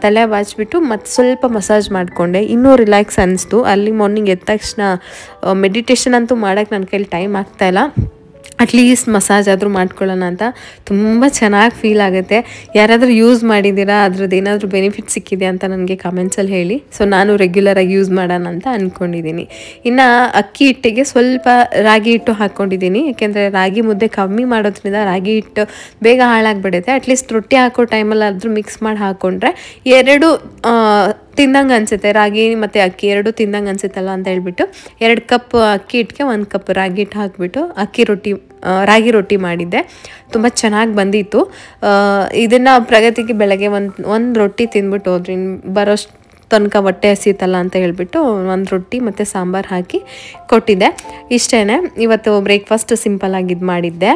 ತಲೆ ಬಾಚಿಬಿಟ್ಟು ಮತ್ತು ಸ್ವಲ್ಪ ಮಸಾಜ್ ಮಾಡಿಕೊಂಡೆ. ಇನ್ನೂ ರಿಲ್ಯಾಕ್ಸ್ ಅನ್ನಿಸ್ತು. ಅಲ್ಲಿ ಮಾರ್ನಿಂಗ್ ಎದ್ದ ತಕ್ಷಣ ಮೆಡಿಟೇಷನ್ ಅಂತೂ ಮಾಡೋಕ್ಕೆ ನನ್ನ ಕೈಲಿ ಟೈಮ್ ಆಗ್ತಾಯಿಲ್ಲ. ಅಟ್ಲೀಸ್ಟ್ ಮಸಾಜ್ ಆದರೂ ಮಾಡ್ಕೊಳ್ಳೋಣ ಅಂತ. ತುಂಬ ಚೆನ್ನಾಗಿ ಫೀಲ್ ಆಗುತ್ತೆ. ಯಾರಾದರೂ ಯೂಸ್ ಮಾಡಿದ್ದೀರಾ, ಅದ್ರದ್ದು ಏನಾದರೂ ಬೆನಿಫಿಟ್ ಸಿಕ್ಕಿದೆ ಅಂತ ನನಗೆ ಕಮೆಂಟ್ಸಲ್ಲಿ ಹೇಳಿ. ಸೊ ನಾನು ರೆಗ್ಯುಲರಾಗಿ ಯೂಸ್ ಮಾಡೋಣ ಅಂತ ಅಂದ್ಕೊಂಡಿದ್ದೀನಿ. ಇನ್ನು ಅಕ್ಕಿ ಹಿಟ್ಟಿಗೆ ಸ್ವಲ್ಪ ರಾಗಿ ಹಿಟ್ಟು ಹಾಕ್ಕೊಂಡಿದ್ದೀನಿ. ಯಾಕೆಂದರೆ ರಾಗಿ ಮುದ್ದೆ ಕಮ್ಮಿ ಮಾಡೋದ್ರಿಂದ ರಾಗಿ ಹಿಟ್ಟು ಬೇಗ ಹಾಳಾಗಿಬಿಡುತ್ತೆ. ಅಟ್ಲೀಸ್ಟ್ ರೊಟ್ಟಿ ಹಾಕೋ ಟೈಮಲ್ಲಿ ಆದರೂ ಮಿಕ್ಸ್ ಮಾಡಿ ಹಾಕ್ಕೊಂಡ್ರೆ 2 ತಿಂದಂಗೆ ಅನಿಸುತ್ತೆ. ರಾಗಿ ಮತ್ತು ಅಕ್ಕಿ 2 ತಿಂದಂಗೆ ಅನಿಸುತ್ತಲ್ಲ ಅಂತ ಹೇಳ್ಬಿಟ್ಟು 2 ಕಪ್ ಅಕ್ಕಿ ಹಿಟ್ಟಿಗೆ 1 ಕಪ್ ರಾಗಿ ಹಿಟ್ಟು ಹಾಕಿಬಿಟ್ಟು ರಾಗಿ ರೊಟ್ಟಿ ಮಾಡಿದ್ದೆ. ತುಂಬ ಚೆನ್ನಾಗಿ ಬಂದಿತ್ತು. ಇದನ್ನು ಪ್ರಗತಿಗೆ ಬೆಳಗ್ಗೆ ಒಂದು ರೊಟ್ಟಿ ತಿಂದ್ಬಿಟ್ಟು ಹೋದ್ರಿ, ಬರೋಷ್ಟು ತನಕ ಹೊಟ್ಟೆ ಹಸಿತಲ್ಲ ಅಂತ ಹೇಳ್ಬಿಟ್ಟು 1 ರೊಟ್ಟಿ ಮತ್ತು ಸಾಂಬಾರು ಹಾಕಿ ಕೊಟ್ಟಿದ್ದೆ. ಇಷ್ಟೇ ಇವತ್ತು ಬ್ರೇಕ್ಫಾಸ್ಟ್ ಸಿಂಪಲ್ಲಾಗಿ ಇದು ಮಾಡಿದ್ದೆ.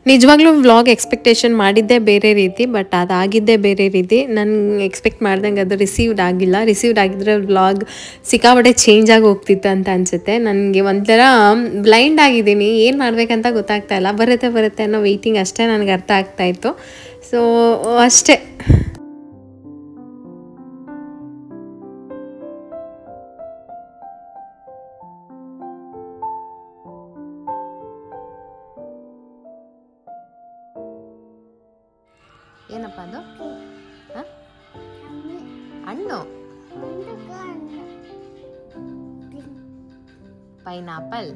ನಿಜವಾಗ್ಲೂ ವ್ಲಾಗ್ ಎಕ್ಸ್ಪೆಕ್ಟೇಷನ್ ಮಾಡಿದ್ದೇ ಬೇರೆ ರೀತಿ, ಬಟ್ ಅದಾಗಿದ್ದೇ ಬೇರೆ ರೀತಿ. ನಾನು ಎಕ್ಸ್ಪೆಕ್ಟ್ ಮಾಡ್ದಂಗೆ ಅದು ರಿಸೀವ್ಡ್ ಆಗಿದ್ರೆ ವ್ಲಾಗ್ ಸಿಕ್ಕಾಪಟ್ಟೆ ಚೇಂಜ್ ಆಗಿ ಹೋಗ್ತಿತ್ತು ಅಂತ ಅನಿಸುತ್ತೆ. ನನಗೆ ಒಂಥರ ಬ್ಲೈಂಡ್ ಆಗಿದ್ದೀನಿ, ಏನು ಮಾಡಬೇಕಂತ ಗೊತ್ತಾಗ್ತಾ ಇಲ್ಲ. ಬರುತ್ತೆ ಅನ್ನೋ ವೆಯ್ಟಿಂಗ್ ಅಷ್ಟೇ ನನಗೆ ಅರ್ಥ ಆಗ್ತಾಯಿತ್ತು. ಸೊ ಅಷ್ಟೇ. ಏನಪ್ಪ ಅದು? ಹಣ್ಣು, ಪೈನಾಪಲ್.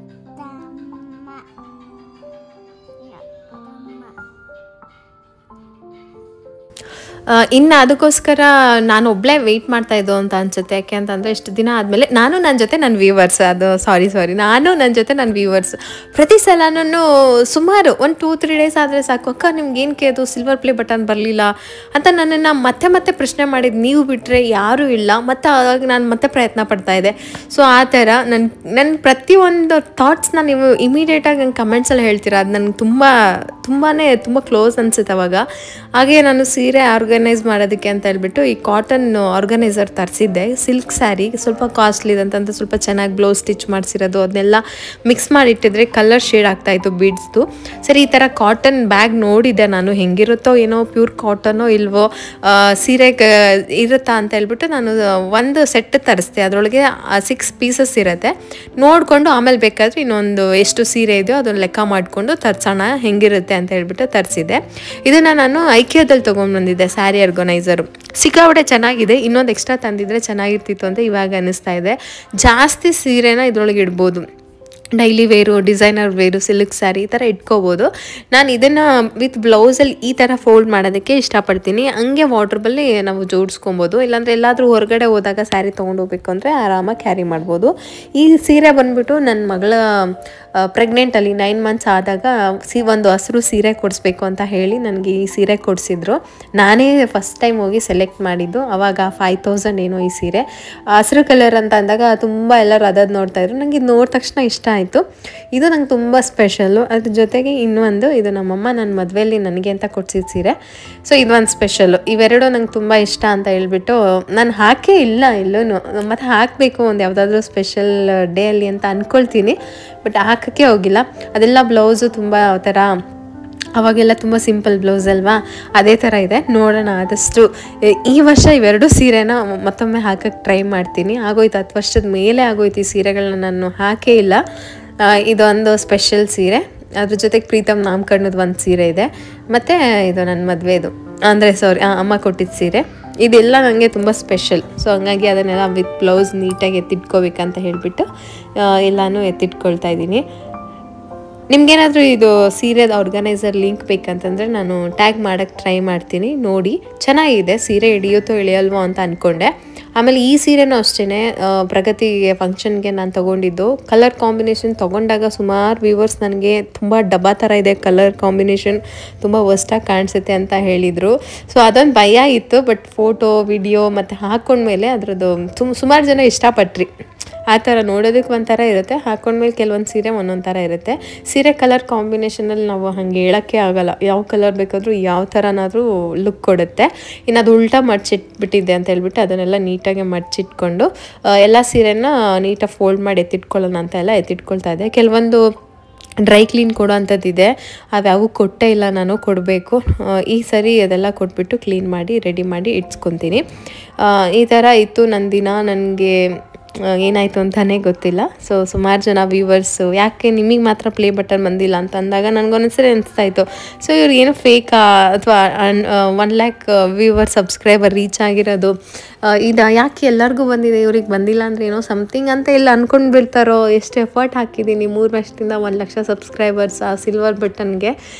ಇನ್ನು ಅದಕ್ಕೋಸ್ಕರ ನಾನು ಒಬ್ಬಳೇ ವೆಯ್ಟ್ ಮಾಡ್ತಾ ಇದ್ದೋ ಅಂತ ಅನ್ಸುತ್ತೆ. ಯಾಕೆ ಅಂತಂದರೆ ಇಷ್ಟು ದಿನ ಆದಮೇಲೆ ನಾನು ನನ್ನ ಜೊತೆ ನನ್ನ ವ್ಯೂವರ್ಸ್, ನಾನು ನನ್ನ ಜೊತೆ ನನ್ನ ವ್ಯೂವರ್ಸ್ ಪ್ರತಿ ಸಲನೂ ಸುಮಾರು 1-2-3 days ಆದರೆ ಸಾಕು, ಅಕ್ಕ ನಿಮ್ಗೇನಕ್ಕೆ ಅದು ಸಿಲ್ವರ್ ಪ್ಲೇ ಬಟನ್ ಬರಲಿಲ್ಲ ಅಂತ ನನ್ನನ್ನು ಮತ್ತೆ ಪ್ರಶ್ನೆ ಮಾಡಿದ್ದು ನೀವು ಬಿಟ್ಟರೆ ಯಾರೂ ಇಲ್ಲ. ಮತ್ತು ಆಗ ನಾನು ಮತ್ತೆ ಪ್ರಯತ್ನ ಪಡ್ತಾಯಿದ್ದೆ. ಸೊ ಆ ಥರ ನನ್ನ ಪ್ರತಿಯೊಂದು ಥಾಟ್ಸ್ನ ನೀವು ಇಮಿಡಿಯೇಟಾಗಿ ನಂಗೆ ಕಮೆಂಟ್ಸಲ್ಲಿ ಹೇಳ್ತೀರಾ. ಅದು ನನಗೆ ತುಂಬ ಕ್ಲೋಸ್ ಅನಿಸುತ್ತೆ ಅವಾಗ. ಹಾಗೆ ನಾನು ಸೀರೆ ಆರ್ಗನೈಸ್ ಮಾಡೋದಕ್ಕೆ ಅಂತ ಹೇಳ್ಬಿಟ್ಟು ಈ ಕಾಟನ್ ಆರ್ಗನೈಸರ್ ತರಿಸಿದ್ದೆ. ಸಿಲ್ಕ್ ಸ್ಯಾರಿ ಸ್ವಲ್ಪ ಕಾಸ್ಟ್ಲಿ ಇದಂತ ಸ್ವಲ್ಪ ಚೆನ್ನಾಗಿ ಬ್ಲೌಸ್ ಸ್ಟಿಚ್ ಮಾಡಿಸಿರೋದು, ಅದನ್ನೆಲ್ಲ ಮಿಕ್ಸ್ ಮಾಡಿಟ್ಟಿದ್ರೆ ಕಲರ್ ಶೇಡ್ ಆಗ್ತಾಯಿತ್ತು ಬೀಡ್ಸ್ದು. ಸರಿ ಈ ಥರ ಕಾಟನ್ ಬ್ಯಾಗ್ ನೋಡಿದ್ದೆ ನಾನು, ಹೆಂಗಿರುತ್ತೋ ಏನೋ ಪ್ಯೂರ್ ಕಾಟನೋ ಇಲ್ವೋ ಸೀರೆ ಇರುತ್ತಾ ಅಂತ ಹೇಳ್ಬಿಟ್ಟು ನಾನು ಒಂದು ಸೆಟ್ ತರಿಸ್ದೆ. ಅದರೊಳಗೆ 6 pieces ಇರುತ್ತೆ. ನೋಡಿಕೊಂಡು ಆಮೇಲೆ ಬೇಕಾದರೆ ಇನ್ನೊಂದು ಎಷ್ಟು ಸೀರೆ ಇದೆಯೋ ಅದನ್ನು ಲೆಕ್ಕ ಮಾಡಿಕೊಂಡು ತರಿಸೋಣ ಹೆಂಗಿರುತ್ತೆ ಅಂತ ಹೇಳ್ಬಿಟ್ಟು ತರಿಸಿದ್ದೆ. ಇದನ್ನು ನಾನು ಐಕಿಯಾದಲ್ಲಿ ತೊಗೊಂಡ್ಬಂದಿದ್ದೆ. ಸ್ಯಾರಿ ಆರ್ಗನೈಸರು ಸಿಕ್ಕಾಪಟ್ಟೆ ಚೆನ್ನಾಗಿದೆ. ಇನ್ನೊಂದು ಎಕ್ಸ್ಟ್ರಾ ತಂದಿದ್ರೆ ಚೆನ್ನಾಗಿರ್ತಿತ್ತು ಅಂತ ಇವಾಗ ಅನ್ನಿಸ್ತಾ ಇದೆ. ಜಾಸ್ತಿ ಸೀರೆನ ಇದ್ರೊಳಗೆ ಇಡ್ಬೋದು, daily wear, designer wear, silk sari ಈ ಥರ ಇಟ್ಕೋಬೋದು. ನಾನು ಇದನ್ನು ವಿತ್ ಬ್ಲೌಸಲ್ಲಿ ಈ ಥರ ಫೋಲ್ಡ್ ಮಾಡೋದಕ್ಕೆ ಇಷ್ಟಪಡ್ತೀನಿ. ಹಂಗೆ ವಾರ್ಡ್ರೋಬಲ್ಲಿ ನಾವು ಜೋಡಿಸ್ಕೊಬೋದು. ಇಲ್ಲಾಂದರೆ ಎಲ್ಲಾದರೂ ಹೊರಗಡೆ ಹೋದಾಗ ಸ್ಯಾರಿ ತೊಗೊಂಡು ಹೋಗ್ಬೇಕು ಅಂದರೆ ಆರಾಮಾಗಿ ಕ್ಯಾರಿ ಮಾಡ್ಬೋದು. ಈ ಸೀರೆ ಬಂದುಬಿಟ್ಟು ನನ್ನ ಮಗಳ ಪ್ರೆಗ್ನೆಂಟಲ್ಲಿ 9 ಮಂತ್ಸ್ ಆದಾಗ ಒಂದು ಹಸಿರು ಸೀರೆ ಕೊಡಿಸ್ಬೇಕು ಅಂತ ಹೇಳಿ ನನಗೆ ಈ ಸೀರೆ ಕೊಡಿಸಿದ್ರು. ನಾನೇ ಫಸ್ಟ್ ಟೈಮ್ ಹೋಗಿ ಸೆಲೆಕ್ಟ್ ಮಾಡಿದ್ದು. ಆವಾಗ 5000 ಏನೋ ಈ ಸೀರೆ. ಹಸಿರು ಕಲರ್ ಅಂತ ಅಂದಾಗ ತುಂಬ ಎಲ್ಲರೂ ಅದನ್ನು ನೋಡ್ತಾಯಿದ್ರು. ನನಗೆ ಇದು ನೋಡಿದ ತಕ್ಷಣ ಇಷ್ಟ ಆಯಿತು. ಇದು ನಂಗೆ ತುಂಬ ಸ್ಪೆಷಲ್ಲು. ಅದ್ರ ಜೊತೆಗೆ ಇನ್ನೊಂದು, ಇದು ನಮ್ಮಮ್ಮ ನನ್ನ ಮದುವೆಯಲ್ಲಿ ನನಗೆ ಅಂತ ಕೊಡಿಸಿದ ಸೀರೆ. ಸೊ ಇದೊಂದು ಸ್ಪೆಷಲ್ಲು. ಇವೆರಡು ನಂಗೆ ತುಂಬ ಇಷ್ಟ ಅಂತ ಹೇಳ್ಬಿಟ್ಟು ನಾನು ಹಾಕೇ ಇಲ್ಲ ಎಲ್ಲೂ. ಮತ್ತು ಹಾಕಬೇಕು ಒಂದು ಯಾವುದಾದ್ರೂ ಸ್ಪೆಷಲ್ ಡೇ ಅಲ್ಲಿ ಅಂತ ಅಂದ್ಕೊಳ್ತೀನಿ, ಬಟ್ ಹಾಕೋಕ್ಕೆ ಹೋಗಿಲ್ಲ. ಅದೆಲ್ಲ ಬ್ಲೌಸು ತುಂಬ ಥರ, ಅವಾಗೆಲ್ಲ ತುಂಬ ಸಿಂಪಲ್ ಬ್ಲೌಸ್ ಅಲ್ವಾ, ಅದೇ ಥರ ಇದೆ. ನೋಡೋಣ, ಆದಷ್ಟು ಈ ವರ್ಷ ಇವೆರಡು ಸೀರೆನ ಮತ್ತೊಮ್ಮೆ ಹಾಕೋಕ್ಕೆ ಟ್ರೈ ಮಾಡ್ತೀನಿ. ಆಗೋಯ್ತು 10 ವರ್ಷದ ಮೇಲೆ ಆಗೋಯ್ತು ಈ ಸೀರೆಗಳನ್ನ ನಾನು ಹಾಕೇ ಇಲ್ಲ. ಇದೊಂದು ಸ್ಪೆಷಲ್ ಸೀರೆ. ಅದ್ರ ಜೊತೆಗೆ ಪ್ರೀತಮ್ ನಾಮಕರಣದ ಒಂದು ಸೀರೆ ಇದೆ, ಮತ್ತು ಇದು ನನ್ನ ಮದುವೆದು ಅಂದರೆ ಅಮ್ಮ ಕೊಟ್ಟಿದ್ದ ಸೀರೆ. ಇದೆಲ್ಲ ನನಗೆ ತುಂಬ ಸ್ಪೆಷಲ್. ಸೊ ಹಂಗಾಗಿ ಅದನ್ನೆಲ್ಲ ವಿತ್ ಬ್ಲೌಸ್ ನೀಟಾಗಿ ಎತ್ತಿಟ್ಕೋಬೇಕಂತ ಹೇಳಿಬಿಟ್ಟು ಎಲ್ಲನೂ ಎತ್ತಿಟ್ಕೊಳ್ತಾ ಇದ್ದೀನಿ. ನಿಮ್ಗೇನಾದರೂ ಇದು ಸೀರೆದ ಆರ್ಗನೈಸರ್ ಲಿಂಕ್ ಬೇಕಂತಂದರೆ ನಾನು ಟ್ಯಾಗ್ ಮಾಡೋಕ್ಕೆ ಟ್ರೈ ಮಾಡ್ತೀನಿ. ನೋಡಿ, ಚೆನ್ನಾಗಿದೆ ಸೀರೆ, ಹಿಡಿಯುತ್ತೋ ಇಳಿಯಲ್ವೋ ಅಂತ ಅಂದ್ಕೊಂಡೆ. ಆಮೇಲೆ ಈ ಸೀರೆನೂ ಅಷ್ಟೇ ಪ್ರಗತಿ ಫಂಕ್ಷನ್ಗೆ ನಾನು ತೊಗೊಂಡಿದ್ದು. ಕಲರ್ ಕಾಂಬಿನೇಷನ್ ತೊಗೊಂಡಾಗ ಸುಮಾರು ವ್ಯೂವರ್ಸ್ ನನಗೆ ತುಂಬ ಡಬ್ಬಾ ಥರ ಇದೆ ಕಲರ್ ಕಾಂಬಿನೇಷನ್, ತುಂಬ ವರ್ಸ್ಟಾಗಿ ಕಾಣಿಸುತ್ತೆ ಅಂತ ಹೇಳಿದರು. ಸೊ ಅದೊಂದು ಭಯ ಇತ್ತು. ಬಟ್ ಫೋಟೋ, ವಿಡಿಯೋ ಮತ್ತು ಹಾಕ್ಕೊಂಡ್ಮೇಲೆ ಅದರದ್ದು ಸುಮಾರು ಜನ ಇಷ್ಟಪಟ್ರಿ. ಆ ಥರ ನೋಡೋದಕ್ಕೆ ಒಂಥರ ಇರುತ್ತೆ, ಹಾಕ್ಕೊಂಡ್ಮೇಲೆ ಕೆಲವೊಂದು ಸೀರೆ ಒಂದೊಂದು ಥರ ಇರುತ್ತೆ. ಸೀರೆ ಕಲರ್ ಕಾಂಬಿನೇಷನಲ್ಲಿ ನಾವು ಹಾಗೆ ಹೇಳೋಕ್ಕೆ ಆಗೋಲ್ಲ, ಯಾವ ಕಲರ್ ಬೇಕಾದರೂ ಯಾವ ಥರನಾದರೂ ಲುಕ್ ಕೊಡುತ್ತೆ. ಇನ್ನು ಅದು ಉಲ್ಟಾ ಮಡ್ಚಿಟ್ಬಿಟ್ಟಿದ್ದೆ ಅಂತ ಹೇಳ್ಬಿಟ್ಟು ಅದನ್ನೆಲ್ಲ ನೀಟಾಗಿ ಮಡ್ಚಿಟ್ಕೊಂಡು ಎಲ್ಲ ಸೀರೆನ ನೀಟಾಗಿ ಫೋಲ್ಡ್ ಮಾಡಿ ಎತ್ತಿಟ್ಕೊಳ್ಳೋಣ ಅಂತ ಎಲ್ಲ ಎತ್ತಿಟ್ಕೊಳ್ತಾ ಇದ್ದೆ. ಕೆಲವೊಂದು ಡ್ರೈ ಕ್ಲೀನ್ ಕೊಡೋ ಅಂಥದ್ದಿದೆ, ಅವ್ಯಾವು ಕೊಟ್ಟೇ ಇಲ್ಲ, ನಾನು ಕೊಡಬೇಕು. ಈ ಸರಿ ಅದೆಲ್ಲ ಕೊಟ್ಬಿಟ್ಟು ಕ್ಲೀನ್ ಮಾಡಿ ರೆಡಿ ಮಾಡಿ ಇಟ್ಸ್ಕೊತೀನಿ. ಈ ಥರ ಇತ್ತು ನನ್ನ ದಿನ. ನನಗೆ ಏನಾಯಿತು ಅಂತಲೇ ಗೊತ್ತಿಲ್ಲ. ಸೊ ಸುಮಾರು ಜನ ವ್ಯೂವರ್ಸು ಯಾಕೆ ನಿಮಗೆ ಮಾತ್ರ ಪ್ಲೇ ಬಟನ್ ಬಂದಿಲ್ಲ ಅಂತ ಅಂದಾಗ ನನಗೊಂದ್ಸರಿ ಅನಿಸ್ತಾಯಿತ್ತು, ಸೊ ಇವ್ರು ಏನು ಫೇಕಾ ಅಥವಾ 1 lakh ವ್ಯೂವರ್ ಸಬ್ಸ್ಕ್ರೈಬರ್ ರೀಚ್ ಆಗಿರೋದು ಇದು ಯಾಕೆ ಎಲ್ಲರಿಗೂ ಬಂದಿದೆ, ಇವ್ರಿಗೆ ಬಂದಿಲ್ಲ ಅಂದರೆ ಏನೋ ಸಮಥಿಂಗ್ ಅಂತ ಎಲ್ಲ ಅಂದ್ಕೊಂಡು ಬಿಡ್ತಾರೋ. ಎಷ್ಟು ಎಫರ್ಟ್ ಹಾಕಿದ್ದೀನಿ 3 ವರ್ಷದಿಂದ 1 ಲಕ್ಷ ಸಬ್ಸ್ಕ್ರೈಬರ್ಸ್ ಆ ಸಿಲ್ವರ್ ಬಟನ್ಗೆ,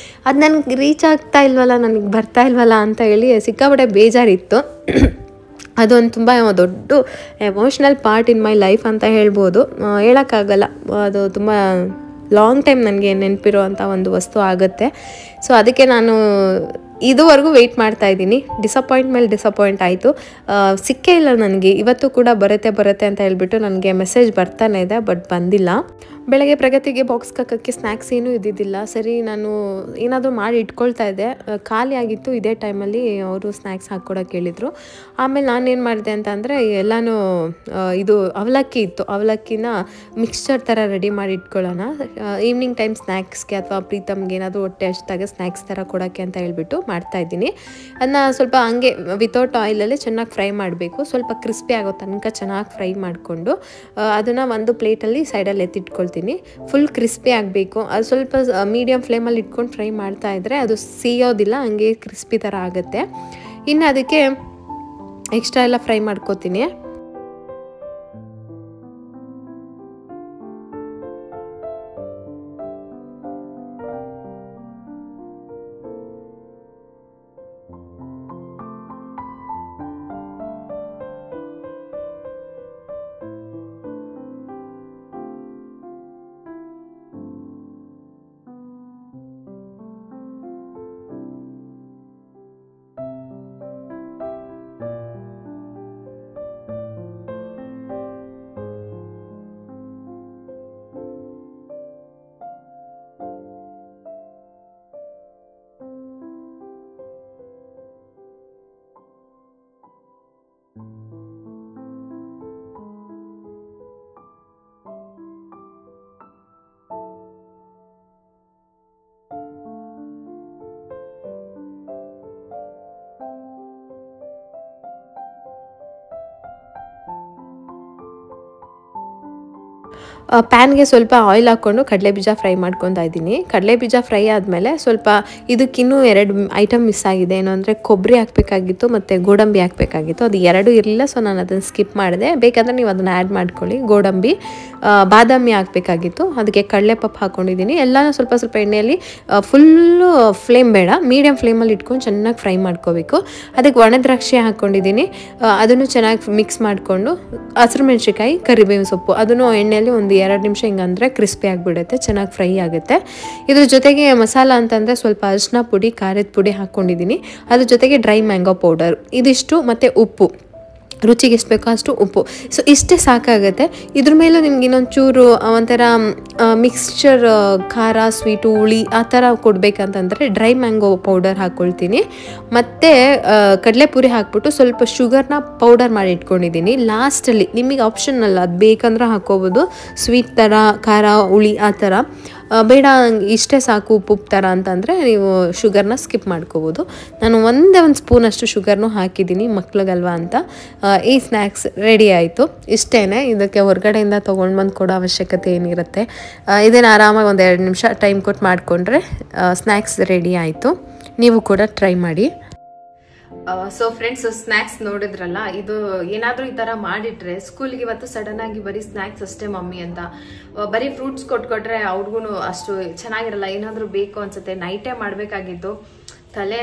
ಅದು ನನಗೆ ರೀಚ್ ಆಗ್ತಾ ಇಲ್ವಲ್ಲ, ನನಗೆ ಬರ್ತಾ ಇಲ್ವಲ್ಲ ಅಂತ ಹೇಳಿ ಸಿಕ್ಕಾಪಟ್ಟೆ ಬೇಜಾರಿತ್ತು. ಅದೊಂದು ತುಂಬ ದೊಡ್ಡ emotional part in my life ಅಂತ ಹೇಳ್ಬೋದು. ಹೇಳೋಕ್ಕಾಗಲ್ಲ, ಅದು ತುಂಬ ಲಾಂಗ್ ಟೈಮ್ ನನಗೆ ನೆನಪಿರೋ ಅಂಥ ಒಂದು ವಸ್ತು ಆಗುತ್ತೆ. ಸೊ ಅದಕ್ಕೆ ನಾನು ಇದುವರೆಗೂ ವೆಯ್ಟ್ ಮಾಡ್ತಾ ಇದ್ದೀನಿ. ಡಿಸಪಾಯಿಂಟ್ ಮೇಲೆ ಡಿಸಪಾಯಿಂಟ್ ಆಯಿತು, ಸಿಕ್ಕೇ ಇಲ್ಲ ನನಗೆ. ಇವತ್ತು ಕೂಡ ಬರುತ್ತೆ ಅಂತ ಹೇಳ್ಬಿಟ್ಟು ನನಗೆ ಮೆಸೇಜ್ ಬರ್ತಾನೆ ಇದೆ, ಬಟ್ ಬಂದಿಲ್ಲ. ಬೆಳಗ್ಗೆ ಪ್ರಗತಿಗೆ ಬಾಕ್ಸ್ ಹಾಕೋಕ್ಕೆ ಸ್ನ್ಯಾಕ್ಸ್ ಏನೂ ಇದ್ದಿದ್ದಿಲ್ಲ. ಸರಿ, ನಾನು ಏನಾದರೂ ಮಾಡಿ ಇಟ್ಕೊಳ್ತಾ ಇದ್ದೆ, ಖಾಲಿ ಆಗಿತ್ತು. ಇದೇ ಟೈಮಲ್ಲಿ ಅವರು ಸ್ನ್ಯಾಕ್ಸ್ ಹಾಕ್ಕೊಡೋಕೆ ಹೇಳಿದರು. ಆಮೇಲೆ ನಾನೇನು ಮಾಡಿದೆ ಅಂತ ಅಂದರೆ ಎಲ್ಲನೂ ಇದು ಅವಲಕ್ಕಿ ಇತ್ತು, ಅವಲಕ್ಕಿನ ಮಿಕ್ಸ್ಚರ್ ಥರ ರೆಡಿ ಮಾಡಿ ಇಟ್ಕೊಳ್ಳೋಣ, ಈವ್ನಿಂಗ್ ಟೈಮ್ ಸ್ನ್ಯಾಕ್ಸ್ಗೆ ಅಥವಾ ಪ್ರೀತಮ್ಗೆ ಏನಾದರೂ ಹೊಟ್ಟೆ ಅಷ್ಟಾಗ ಸ್ನ್ಯಾಕ್ಸ್ ಥರ ಕೊಡೋಕ್ಕೆ ಅಂತ ಹೇಳ್ಬಿಟ್ಟು ಮಾಡ್ತಾಯಿದ್ದೀನಿ. ಅದನ್ನ ಸ್ವಲ್ಪ ಹಂಗೆ ವಿತೌಟ್ ಆಯಿಲಲ್ಲಿ ಚೆನ್ನಾಗಿ ಫ್ರೈ ಮಾಡಬೇಕು. ಸ್ವಲ್ಪ ಕ್ರಿಸ್ಪಿ ಆಗೋ ತನಕ ಚೆನ್ನಾಗಿ ಫ್ರೈ ಮಾಡಿಕೊಂಡು ಅದನ್ನು ಒಂದು ಪ್ಲೇಟಲ್ಲಿ ಸೈಡಲ್ಲಿ ಎತ್ತಿಟ್ಕೊಳ್ತೀನಿ. ಫುಲ್ ಕ್ರಿಸ್ಪಿ ಆಗಬೇಕು. ಅದು ಸ್ವಲ್ಪ ಮೀಡಿಯಮ್ ಫ್ಲೇಮಲ್ಲಿ ಇಟ್ಕೊಂಡು ಫ್ರೈ ಮಾಡ್ತಾ ಇದ್ದರೆ ಅದು ಸಿಯೋದಿಲ್ಲ, ಹಂಗೆ ಕ್ರಿಸ್ಪಿ ಥರ ಆಗುತ್ತೆ. ಇನ್ನು ಅದಕ್ಕೆ ಎಕ್ಸ್ಟ್ರಾ ಎಲ್ಲ ಫ್ರೈ ಮಾಡ್ಕೋತೀನಿ. ಪ್ಯಾನ್ಗೆ ಸ್ವಲ್ಪ ಆಯಿಲ್ ಹಾಕ್ಕೊಂಡು ಕಡಲೆ ಬೀಜ ಫ್ರೈ ಮಾಡ್ಕೊತಾ ಇದ್ದೀನಿ. ಕಡಲೆ ಬೀಜ ಫ್ರೈ ಆದಮೇಲೆ ಸ್ವಲ್ಪ ಇದಕ್ಕಿನ್ನೂ 2 ಐಟಮ್ ಮಿಸ್ ಆಗಿದೆ. ಏನು ಅಂದರೆ ಕೊಬ್ಬರಿ ಹಾಕಬೇಕಾಗಿತ್ತು ಮತ್ತು ಗೋಡಂಬಿ ಹಾಕಬೇಕಾಗಿತ್ತು. ಅದು ಎರಡೂ ಇರಲಿಲ್ಲ, ಸೊ ನಾನು ಅದನ್ನು ಸ್ಕಿಪ್ ಮಾಡಿದೆ. ಬೇಕಾದರೆ ನೀವು ಅದನ್ನು ಆ್ಯಡ್ ಮಾಡ್ಕೊಳ್ಳಿ. ಗೋಡಂಬಿ, ಬಾದಾಮಿ ಹಾಕಬೇಕಾಗಿತ್ತು. ಅದಕ್ಕೆ ಕಡಲೆಪಪ್ಪು ಹಾಕ್ಕೊಂಡಿದ್ದೀನಿ. ಎಲ್ಲನೂ ಸ್ವಲ್ಪ ಸ್ವಲ್ಪ ಎಣ್ಣೆಯಲ್ಲಿ ಫುಲ್ಲು ಫ್ಲೇಮ್ ಬೇಡ, ಮೀಡಿಯಮ್ ಫ್ಲೇಮಲ್ಲಿ ಇಟ್ಕೊಂಡು ಚೆನ್ನಾಗಿ ಫ್ರೈ ಮಾಡ್ಕೋಬೇಕು. ಅದಕ್ಕೆ ಒಣ ದ್ರಾಕ್ಷಿ ಹಾಕ್ಕೊಂಡಿದ್ದೀನಿ. ಅದನ್ನು ಚೆನ್ನಾಗಿ ಮಿಕ್ಸ್ ಮಾಡಿಕೊಂಡು ಹಸಿರು ಮೆಣಸಿನ್ಕಾಯಿ, ಕರಿಬೇವಿನ ಸೊಪ್ಪು ಅದನ್ನು ಎಣ್ಣೆಯಲ್ಲಿ ಒಂದು 2 ನಿಮಿಷ ಹಿಂಗಂದರೆ ಕ್ರಿಸ್ಪಿ ಆಗಿಬಿಡುತ್ತೆ, ಚೆನ್ನಾಗಿ ಫ್ರೈ ಆಗುತ್ತೆ. ಇದ್ರ ಜೊತೆಗೆ ಮಸಾಲ ಅಂತಂದರೆ ಸ್ವಲ್ಪ ಅರಿಶಿನ ಪುಡಿ, ಖಾರದ ಪುಡಿ ಹಾಕ್ಕೊಂಡಿದ್ದೀನಿ. ಅದ್ರ ಜೊತೆಗೆ ಡ್ರೈ ಮ್ಯಾಂಗೋ ಪೌಡರ್ ಇದಿಷ್ಟು, ಮತ್ತು ಉಪ್ಪು, ರುಚಿಗೆ ಎಷ್ಟು ಬೇಕೋ ಅಷ್ಟು ಉಪ್ಪು. ಸೊ ಇಷ್ಟೇ ಸಾಕಾಗುತ್ತೆ. ಇದ್ರ ಮೇಲೂ ನಿಮ್ಗೆ ಇನ್ನೊಂದು ಚೂರು ಒಂಥರ ಮಿಕ್ಸ್ಚರ್ ಖಾರ, ಸ್ವೀಟು, ಹುಳಿ ಆ ಥರ ಕೊಡಬೇಕಂತಂದರೆ ಡ್ರೈ ಮ್ಯಾಂಗೋ ಪೌಡರ್ ಹಾಕ್ಕೊಳ್ತೀನಿ. ಮತ್ತು ಕಡಲೆಪುರಿ ಹಾಕ್ಬಿಟ್ಟು ಸ್ವಲ್ಪ ಶುಗರ್ನ ಪೌಡರ್ ಮಾಡಿ ಇಟ್ಕೊಂಡಿದ್ದೀನಿ. ಲಾಸ್ಟಲ್ಲಿ ನಿಮಗೆ ಆಪ್ಷನಲ್ಲ, ಅದು ಬೇಕಂದ್ರೆ ಹಾಕ್ಕೋಬೋದು. ಸ್ವೀಟ್ ಥರ, ಖಾರ, ಹುಳಿ ಆ ಥರ. ಬೇಡ ಇಷ್ಟೇ ಸಾಕು ಉಪ್ಪು ಥರ ಅಂತಂದರೆ ನೀವು ಶುಗರ್ನ ಸ್ಕಿಪ್ ಮಾಡ್ಕೋಬೋದು. ನಾನು ಒಂದೇ ಒಂದು ಸ್ಪೂನಷ್ಟು ಶುಗರ್ನೂ ಹಾಕಿದ್ದೀನಿ, ಮಕ್ಳಿಗಲ್ವಾ ಅಂತ. ಈ ಸ್ನ್ಯಾಕ್ಸ್ ರೆಡಿ ಆಯಿತು. ಇಷ್ಟೇ, ಇದಕ್ಕೆ ಹೊರಗಡೆಯಿಂದ ತೊಗೊಂಡು ಬಂದು ಕೊಡೋ ಅವಶ್ಯಕತೆ ಏನಿರುತ್ತೆ. ಇದನ್ನು ಆರಾಮಾಗಿ ಒಂದು 2 ನಿಮಿಷ ಟೈಮ್ ಕೊಟ್ಟು ಮಾಡಿಕೊಂಡ್ರೆ ಸ್ನ್ಯಾಕ್ಸ್ ರೆಡಿ ಆಯಿತು. ನೀವು ಕೂಡ ಟ್ರೈ ಮಾಡಿ. ಸೊ ಫ್ರೆಂಡ್ಸ್, ಸ್ನ್ಯಾಕ್ಸ್ ನೋಡಿದ್ರಲ್ಲ, ಇದು ಏನಾದ್ರೂ ಈ ತರ ಮಾಡಿಟ್ರೆ ಸ್ಕೂಲ್ಗೆ ಇವತ್ತು ಸಡನ್ ಆಗಿ ಬರೀ ಸ್ನ್ಯಾಕ್ಸ್ ಅಷ್ಟೇ ಮಮ್ಮಿ ಅಂತ, ಬರೀ ಫ್ರೂಟ್ಸ್ ಕೊಟ್ಕೊಟ್ರೆ ಅವ್ರಿಗೂ ಅಷ್ಟು ಚೆನ್ನಾಗಿರಲ್ಲ. ಏನಾದ್ರೂ ಬೇಕು ಅನ್ಸುತ್ತೆ. ನೈಟೇ ಮಾಡ್ಬೇಕಾಗಿತ್ತು, ತಲೆ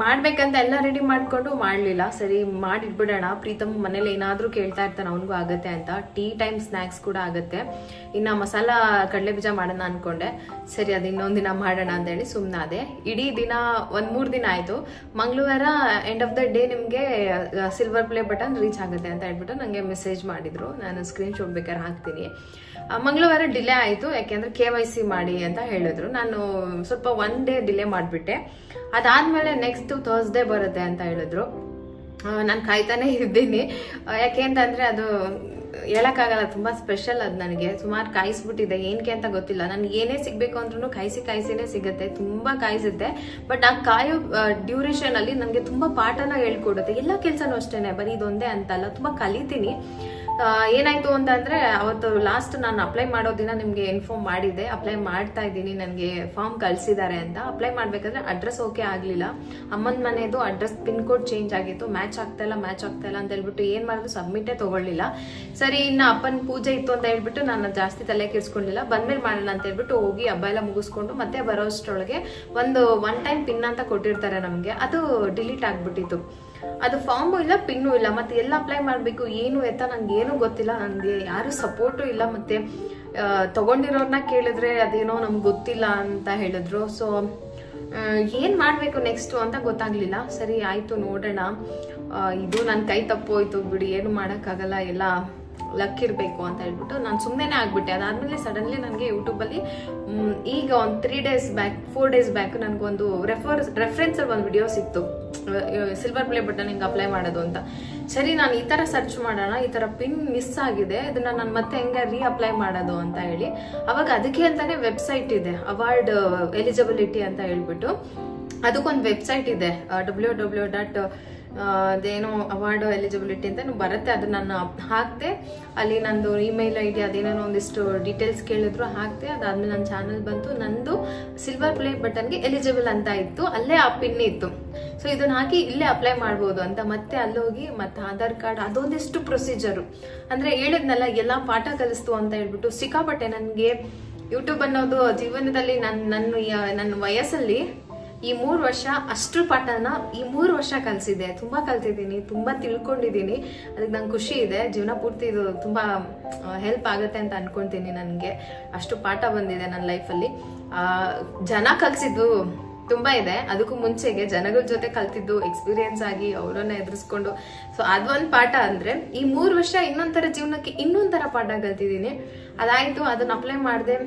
ಮಾಡ್ಬೇಕಂತ ಎಲ್ಲ ರೆಡಿ ಮಾಡ್ಕೊಂಡು ಮಾಡ್ಲಿಲ್ಲ. ಸರಿ ಮಾಡಿಟ್ಬಿಡೋಣ, ಪ್ರೀತಮ್ ಮನೇಲಿ ಏನಾದ್ರೂ ಕೇಳ್ತಾ ಇರ್ತಾನೆ, ಅವನಿಗೂ ಆಗತ್ತೆ ಅಂತ. ಟೀ ಟೈಮ್ ಸ್ನ್ಯಾಕ್ಸ್ ಕೂಡ ಆಗತ್ತೆ. ಇನ್ನ ಮಸಾಲ ಕಡಲೆ ಬೀಜ ಮಾಡೋಣ ಅನ್ಕೊಂಡೆ. ಸರಿ, ಅದು ಇನ್ನೊಂದ್ ದಿನ ಮಾಡೋಣ ಅಂತ ಹೇಳಿ ಸುಮ್ಮನಾದೆ. ಇಡೀ ದಿನ 1-3 ದಿನ ಆಯ್ತು. ಮಂಗಳವಾರ ಎಂಡ್ ಆಫ್ ದ ಡೇ ನಿಮ್ಗೆ ಸಿಲ್ವರ್ ಪ್ಲೇ ಬಟನ್ ರೀಚ್ ಆಗುತ್ತೆ ಅಂತ ಹೇಳ್ಬಿಟ್ಟು ನಂಗೆ ಮೆಸೇಜ್ ಮಾಡಿದ್ರು. ನಾನು ಸ್ಕ್ರೀನ್ ಶಾಟ್ ಬೇಕಾದ್ರೆ ಹಾಕ್ತೀನಿ. ಮಂಗಳವಾರ ಡಿಲೇ ಆಯ್ತು, ಯಾಕೆಂದ್ರೆ KYC ಮಾಡಿ ಅಂತ ಹೇಳಿದ್ರು. ನಾನು ಸ್ವಲ್ಪ 1 ಡೇ ಡಿಲೇ ಮಾಡ್ಬಿಟ್ಟೆ. ಅದಾದ್ಮೇಲೆ ನೆಕ್ಸ್ಟ್ ಥರ್ಸ್ಡೇ ಬರುತ್ತೆ ಅಂತ ಹೇಳಿದ್ರು. ನಾನು ಕಾಯ್ತಾನೆ ಇದ್ದೀನಿ. ಯಾಕೆ ಅಂತಂದ್ರೆ ಅದು ಹೇಳಕ್ಕಾಗಲ್ಲ, ತುಂಬಾ ಸ್ಪೆಷಲ್ ಅದು ನನಗೆ. ಸುಮಾರು ಕಾಯಿಸ್ಬಿಟ್ಟಿದೆ, ಏನಕ್ಕೆ ಅಂತ ಗೊತ್ತಿಲ್ಲ. ನನ್ಗೆ ಏನೇ ಸಿಗ್ಬೇಕು ಅಂದ್ರೂ ಕಾಯಿಸಿನೇ ಸಿಗುತ್ತೆ, ತುಂಬಾ ಕಾಯಿಸುತ್ತೆ. ಬಟ್ ಆ ಕಾಯೋ ಡ್ಯೂರೇಷನ್ ಅಲ್ಲಿ ನನಗೆ ತುಂಬಾ ಪಾಠನ ಹೇಳ್ಕೊಡುತ್ತೆ. ಎಲ್ಲ ಕೆಲ್ಸನೂ ಅಷ್ಟೇನೆ, ಬರೀ ಇದೊಂದೇ ಅಂತಲ್ಲ, ತುಂಬಾ ಕಲಿತೀನಿ. ಏನಾಯ್ತು ಅಂತಂದ್ರೆ, ಅವತ್ತು ಲಾಸ್ಟ್ ನಾನು ಅಪ್ಲೈ ಮಾಡೋ ದಿನ ನಿಮ್ಗೆ ಇನ್ಫಾರ್ಮ್ ಮಾಡಿದ್ದೆ, ಅಪ್ಲೈ ಮಾಡ್ತಾ ಇದ್ದೀನಿ, ನನಗೆ ಫಾರ್ಮ್ ಕಳ್ಸಿದ್ದಾರೆ ಅಂತ. ಅಪ್ಲೈ ಮಾಡ್ಬೇಕಾದ್ರೆ ಅಡ್ರೆಸ್ ಓಕೆ ಆಗ್ಲಿಲ್ಲ. ಅಮ್ಮನ ಮನೆದು ಅಡ್ರೆಸ್ ಪಿನ್ ಕೋಡ್ ಚೇಂಜ್ ಆಗಿತ್ತು. ಮ್ಯಾಚ್ ಆಗ್ತಾ ಇಲ್ಲ ಅಂತ ಹೇಳ್ಬಿಟ್ಟು ಏನ್ ಮಾಡಿದ್ರು ಸಬ್ಮಿಟೇ ತಗೊಳ್ಳಿಲ್ಲ. ಸರಿ, ಇನ್ನ ಅಪ್ಪನ ಪೂಜೆ ಇತ್ತು ಅಂತ ಹೇಳ್ಬಿಟ್ಟು ನಾನು ಜಾಸ್ತಿ ತಲೆ ಕೆಡ್ಸ್ಕೊಂಡಿಲ್ಲ. ಬಂದ್ಮೇಲೆ ಮಾಡೋಣ ಅಂತ ಹೇಳ್ಬಿಟ್ಟು ಹೋಗಿ ಹಬ್ಬ ಎಲ್ಲ ಮುಗಿಸ್ಕೊಂಡು ಮತ್ತೆ ಬರೋಷ್ಟರೊಳಗೆ ಒನ್ ಟೈಮ್ ಪಿನ್ ಅಂತ ಕೊಟ್ಟಿರ್ತಾರೆ ನಮ್ಗೆ, ಅದು ಡಿಲೀಟ್ ಆಗ್ಬಿಟ್ಟಿತ್ತು. ಅದು ಫಾರ್ಮು ಇಲ್ಲ, ಪಿನ್ನು ಇಲ್ಲ. ಮತ್ತೆ ಎಲ್ಲ ಅಪ್ಲೈ ಮಾಡ್ಬೇಕು, ಏನು ಎತ್ತ ನಂಗೆ ಏನು ಗೊತ್ತಿಲ್ಲ. ನನಗೆ ಯಾರು ಸಪೋರ್ಟು ಇಲ್ಲ. ಮತ್ತೆ ತಗೊಂಡಿರೋರ್ನ ಕೇಳಿದ್ರೆ ಅದೇನೋ ನಮ್ಗೆ ಗೊತ್ತಿಲ್ಲ ಅಂತ ಹೇಳಿದ್ರು. ಸೊ ಏನ್ ಮಾಡ್ಬೇಕು ನೆಕ್ಸ್ಟ್ ಅಂತ ಗೊತ್ತಾಗ್ಲಿಲ್ಲ. ಸರಿ ಆಯ್ತು, ನೋಡೋಣ. ಇದು ನನ್ನ ಕೈ ತಪ್ಪೋಯ್ತು ಬಿಡಿ, ಏನು ಮಾಡಕ್ಕಾಗಲ್ಲ, ಎಲ್ಲ ಲಕ್ ಇರಬೇಕು ಅಂತ ಹೇಳ್ಬಿಟ್ಟು ನಾನು ಸುಮ್ಮನೆ ಆಗ್ಬಿಟ್ಟೆ. ಅದಾದ್ಮೇಲೆ ಸಡನ್ಲಿ ನನಗೆ ಯೂಟ್ಯೂಬಲ್ಲಿ ಈಗ ಒಂದು 4 ಡೇಸ್ ಬ್ಯಾಕ್ ನನಗೊಂದು ರೆಫರೆನ್ಸ್ ಅಲ್ಲಿ ಒಂದು ವಿಡಿಯೋ ಸಿಕ್ತು, ಸಿಲ್ವರ್ ಪ್ಲೇ ಬಟನ್ ಹಿಂಗೆ ಅಪ್ಲೈ ಮಾಡೋದು ಅಂತ. ಸರಿ, ನಾನು ಈ ತರ ಸರ್ಚ್ ಮಾಡೋಣ, ಈ ತರ ಪಿನ್ ಮಿಸ್ ಆಗಿದೆ, ಇದನ್ನ ನಾನು ಮತ್ತೆ ಹೆಂಗೆ ಅಪ್ಲೈ ಮಾಡೋದು ಅಂತ ಹೇಳಿ. ಅವಾಗ ಅದಕ್ಕೆ ಅಂತಾನೆ ವೆಬ್ಸೈಟ್ ಇದೆ, ಅವಾರ್ಡ್ ಎಲಿಜಿಬಿಲಿಟಿ ಅಂತ ಹೇಳ್ಬಿಟ್ಟು. ಅದಕ್ಕೊಂದು ವೆಬ್ಸೈಟ್ ಇದೆ, www. ಅದೇನೋ ಅವಾರ್ಡ್ ಎಲಿಜಿಬಿಲಿಟಿ ಅಂತ ಬರುತ್ತೆ. ಅದು ನಾನು ಹಾಕ್ತೆ, ಅಲ್ಲಿ ನಂದು ಇಮೇಲ್ ID ಅದೇನೋ ಒಂದಿಷ್ಟು ಡೀಟೇಲ್ಸ್ ಕೇಳಿದ್ರು, ಹಾಕ್ತೆ. ಅದಾದ್ಮೇಲೆ ನನ್ನ ಚಾನಲ್ ಬಂತು, ನಂದು ಸಿಲ್ವರ್ ಪ್ಲೇ ಬಟನ್ಗೆ ಎಲಿಜಿಬಲ್ ಅಂತ ಇತ್ತು, ಅಲ್ಲೇ ಆ ಪಿನ್ ಇತ್ತು. ಸೊ ಇದನ್ನ ಹಾಕಿ ಇಲ್ಲೇ ಅಪ್ಲೈ ಮಾಡ್ಬೋದು ಅಂತ. ಮತ್ತೆ ಅಲ್ಲೋಗಿ ಮತ್ತೆ ಆಧಾರ್ ಕಾರ್ಡ್, ಅದೊಂದಿಷ್ಟು ಪ್ರೊಸೀಜರು. ಅಂದ್ರೆ ಹೇಳಿದ್ನಲ್ಲ, ಎಲ್ಲಾ ಪಾಠ ಕಲಿಸ್ತು ಅಂತ ಹೇಳ್ಬಿಟ್ಟು ಸಿಕ್ಕಾಪಟ್ಟೆ. ನನ್ಗೆ ಯೂಟ್ಯೂಬ್ ಅನ್ನೋದು ಜೀವನದಲ್ಲಿ ನನ್ನ ವಯಸ್ಸಲ್ಲಿ ಈ 3 ವರ್ಷ ಅಷ್ಟು ಪಾಠನ ಈ 3 ವರ್ಷ ಕಲಿಸಿದೆ. ತುಂಬಾ ಕಲ್ತಿದ್ದೀನಿ, ತುಂಬಾ ತಿಳ್ಕೊಂಡಿದ್ದೀನಿ. ಅದಕ್ಕೆ ನಂಗೆ ಖುಷಿ ಇದೆ. ಜೀವನ ಪೂರ್ತಿ ಇದು ತುಂಬಾ ಹೆಲ್ಪ್ ಆಗುತ್ತೆ ಅಂತ ಅನ್ಕೊಂತೀನಿ. ನನಗೆ ಅಷ್ಟು ಪಾಠ ಬಂದಿದೆ ನನ್ನ ಲೈಫಲ್ಲಿ. ಜನ ಕಲ್ಸಿದ್ದು ತುಂಬಾ ಇದೆ. ಅದಕ್ಕೂ ಮುಂಚೆಗೆ ಜನಗಳ ಜೊತೆ ಕಲ್ತಿದ್ದು, ಎಕ್ಸ್ಪೀರಿಯನ್ಸ್ ಆಗಿ ಅವರನ್ನ ಎದುರಿಸ್ಕೊಂಡು. ಸೊ ಅದೊಂದು ಪಾಠ ಅಂದ್ರೆ, ಈ 3 ವರ್ಷ ಇನ್ನೊಂಥರ ಜೀವನಕ್ಕೆ ಇನ್ನೊಂಥರ ಪಾಠ ಕಲ್ತಿದ್ದೀನಿ. ಅದಾಯ್ತು, ಅದನ್ನ ಅಪ್ಲೈ ಮಾಡಿದೆ.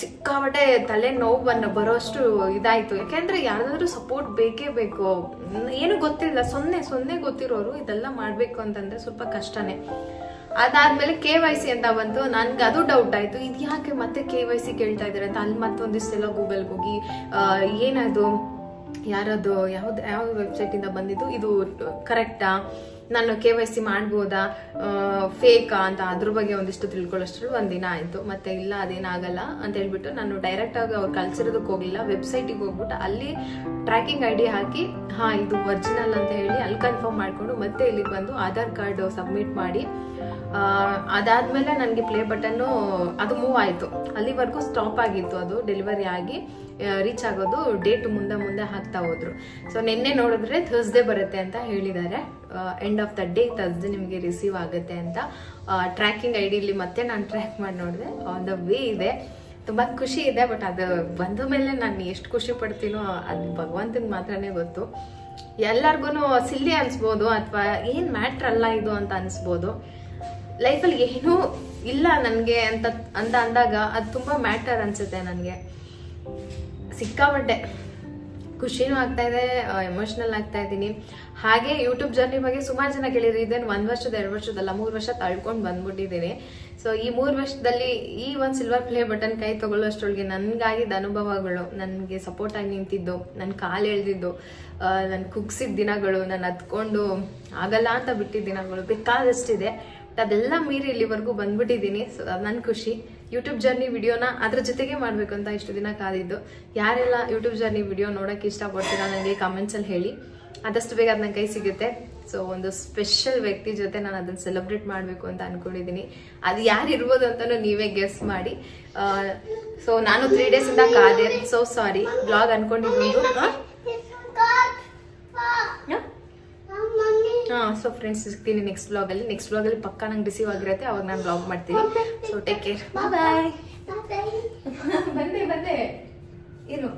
ಸಿಕ್ಕಾಬಟ್ಟೆ ತಲೆ ನೋವು ಬರೋಷ್ಟು ಇದಾಯ್ತು. ಯಾಕೆಂದ್ರೆ ಯಾರ್ದಾದ್ರೂ ಸಪೋರ್ಟ್ ಬೇಕೇ ಬೇಕು. ಏನು ಗೊತ್ತಿಲ್ಲ, ಸೊನ್ನೆ ಗೊತ್ತಿರೋರು ಇದೆಲ್ಲ ಮಾಡ್ಬೇಕು ಅಂತಂದ್ರೆ ಸ್ವಲ್ಪ ಕಷ್ಟನೇ. ಅದಾದ್ಮೇಲೆ KYC ಅಂತ ಬಂತು. ನನ್ಗೆ ಅದು ಡೌಟ್ ಆಯ್ತು, ಇದು ಯಾಕೆ ಮತ್ತೆ KYC ಕೇಳ್ತಾ ಇದಾರೆ ಅಂತ. ಅಲ್ಲಿ ಮತ್ತೊಂದಿಷ್ಟೆಲ್ಲ ಗೂಗಲ್ಗೆ ಹೋಗಿ ಏನದು, ಯಾರದು, ಯಾವ ವೆಬ್ಸೈಟ್ ಇಂದ ಬಂದಿದ್ದು, ಇದು ಕರೆಕ್ಟಾ, ನಾನು KYC ಮಾಡ್ಬೋದಾ ಫೇಕಾ ಅಂತ ಅದ್ರ ಬಗ್ಗೆ ಒಂದಿಷ್ಟು ತಿಳ್ಕೊಳ್ಳೋಷ್ಟ್ರಲ್ಲಿ ಒಂದಿನ ಆಯ್ತು. ಮತ್ತೆ ಇಲ್ಲ ಅದೇನಾಗಲ್ಲ ಅಂತ ಹೇಳ್ಬಿಟ್ಟು ನಾನು ಡೈರೆಕ್ಟ್ ಆಗಿ ಅವ್ರು ಕಳ್ಸಿರೋದಕ್ಕೆ ಹೋಗ್ಲಿಲ್ಲ, ವೆಬ್ಸೈಟಿಗೆ ಹೋಗ್ಬಿಟ್ಟು ಅಲ್ಲಿ ಟ್ರ್ಯಾಕಿಂಗ್ ID ಹಾಕಿ ಇದು ಒರಿಜಿನಲ್ ಅಂತ ಹೇಳಿ ಅಲ್ಲಿ ಕನ್ಫರ್ಮ್ ಮಾಡ್ಕೊಂಡು ಮತ್ತೆ ಇಲ್ಲಿಗೆ ಬಂದು ಆಧಾರ್ ಕಾರ್ಡ್ ಸಬ್ಮಿಟ್ ಮಾಡಿ ಅದಾದ್ಮೇಲೆ ನನಗೆ ಪ್ಲೇ ಬಟನ್ ಅದು ಮೂವ್ ಆಯ್ತು. ಅಲ್ಲಿವರೆಗೂ ಸ್ಟಾಪ್ ಆಗಿತ್ತು, ಅದು ಡೆಲಿವರಿ ಆಗಿ ರೀಚ್ ಆಗೋದು ಡೇಟ್ ಮುಂದೆ ಹಾಕ್ತಾ ಹೋದ್ರು. ಸೊ ನಿನ್ನೆ ನೋಡಿದ್ರೆ ಥರ್ಸ್ಡೇ ಬರುತ್ತೆ ಅಂತ ಹೇಳಿದ್ದಾರೆ, end of the day Thursday ನಿಮಗೆ ರಿಸೀವ್ ಆಗುತ್ತೆ ಅಂತ. ಟ್ರ್ಯಾಕಿಂಗ್ ID ಇಲ್ಲಿ ಮತ್ತೆ ನಾನು ಟ್ರ್ಯಾಕ್ ಮಾಡಿ ನೋಡಿದೆ, ಆನ್ ದ ವೇ ಇದೆ. ತುಂಬಾ ಖುಷಿ ಇದೆ. ಬಟ್ ಅದು ಬಂದ ಮೇಲೆ ನಾನು ಎಷ್ಟು ಖುಷಿ ಪಡ್ತೀನೋ ಅದು ಭಗವಂತನಿಗೆ ಮಾತ್ರನೇ ಗೊತ್ತು. ಎಲ್ಲರಿಗೂ ಸಿಲ್ಲಿ ಅನ್ಸ್ಬೋದು ಅಥವಾ ಏನ್ ಮ್ಯಾಟ್ರ್ ಅಲ್ಲ ಇದು ಅಂತ ಅನ್ಸ್ಬೋದು. ಲೈಫಲ್ಲಿ ಏನೂ ಇಲ್ಲ ನನಗೆ ಅಂತ ಅಂದಾಗ ಅದು ತುಂಬಾ ಮ್ಯಾಟರ್ ಅನ್ಸುತ್ತೆ. ನನಗೆ ಸಿಕ್ಕಾಪಟ್ಟೆ ಖುಷಿನೂ ಆಗ್ತಾ ಇದೆ, ಎಮೋಷನಲ್ ಆಗ್ತಾ ಇದ್ದೀನಿ. ಹಾಗೆ ಯೂಟ್ಯೂಬ್ ಜರ್ನಿ ಬಗ್ಗೆ ಸುಮಾರು ಜನ ಕೇಳಿದ್ರು. ಇದೇನು 1 ವರ್ಷದ 2 ವರ್ಷದಲ್ಲ, 3 ವರ್ಷ ತಳ್ಕೊಂಡು ಬಂದ್ಬಿಟ್ಟಿದ್ದೀನಿ. ಸೊ ಈ 3 ವರ್ಷದಲ್ಲಿ ಈ ಒಂದು ಸಿಲ್ವರ್ ಪ್ಲೇ ಬಟನ್ ಕೈ ತಗೊಳ್ಳೋಷ್ಟ್ರೊಳಗೆ ನನಗಾಗಿದ್ದ ಅನುಭವಗಳು, ನನಗೆ ಸಪೋರ್ಟ್ ಆಗಿ ನಿಂತಿದ್ದು, ನನ್ನ ಕಾಲು ಎಳ್ದಿದ್ದು, ನಾನು ಕುಗ್ಸಿದ ದಿನಗಳು, ನಾನು ಹತ್ಕೊಂಡು ಆಗಲ್ಲ ಅಂತ ಬಿಟ್ಟಿದ್ದ ದಿನಗಳು ಬೇಕಾದಷ್ಟಿದೆ. ಬಟ್ ಅದೆಲ್ಲ ಮೀರಿ ಇಲ್ಲಿವರೆಗೂ ಬಂದ್ಬಿಟ್ಟಿದ್ದೀನಿ. ಸೊ ನನ್ನ ಖುಷಿ. ಯೂಟ್ಯೂಬ್ ಜರ್ನಿ ವಿಡಿಯೋನ ಅದ್ರ ಜೊತೆಗೆ ಮಾಡ್ಬೇಕು ಅಂತ ಇಷ್ಟು ದಿನ ಕಾದಿದ್ದು. ಯಾರೆಲ್ಲ ಯೂಟ್ಯೂಬ್ ಜರ್ನಿ ವಿಡಿಯೋ ನೋಡೋಕೆ ಇಷ್ಟಪಡ್ತೀರಾ ನನಗೆ ಕಮೆಂಟ್ಸಲ್ಲಿ ಹೇಳಿ, ಆದಷ್ಟು ಬೇಗ ಅದು ನನ್ನ ಕೈ ಸಿಗುತ್ತೆ. ಸೊ ಒಂದು ಸ್ಪೆಷಲ್ ವ್ಯಕ್ತಿ ಜೊತೆ ನಾನು ಅದನ್ನ ಸೆಲೆಬ್ರೇಟ್ ಮಾಡಬೇಕು ಅಂತ ಅನ್ಕೊಂಡಿದ್ದೀನಿ. ಅದು ಯಾರು ಇರ್ಬೋದು ಅಂತಲೂ ನೀವೇ ಗೆಸ್ ಮಾಡಿ. ಸೊ ನಾನು 3 days ಇಂದ ಕಾದೆ. ಸೊ ಸಾರಿ, ಬ್ಲಾಗ್ ಅನ್ಕೊಂಡಿದ್ದು. ಸೊ ಫ್ರೆಂಡ್ಸ್ ಸಿಗ್ತೀನಿ ನೆಕ್ಸ್ಟ್ ಬ್ಲಾಗಲ್ಲಿ ಪಕ್ಕ ನಂಗೆ ರಿಸೀವ್ ಆಗಿರುತ್ತೆ, ಅವಾಗ ನಾನು ಬ್ಲಾಗ್ ಮಾಡ್ತೀನಿ. So take care, bye. ಬಂದೆ ಇರು.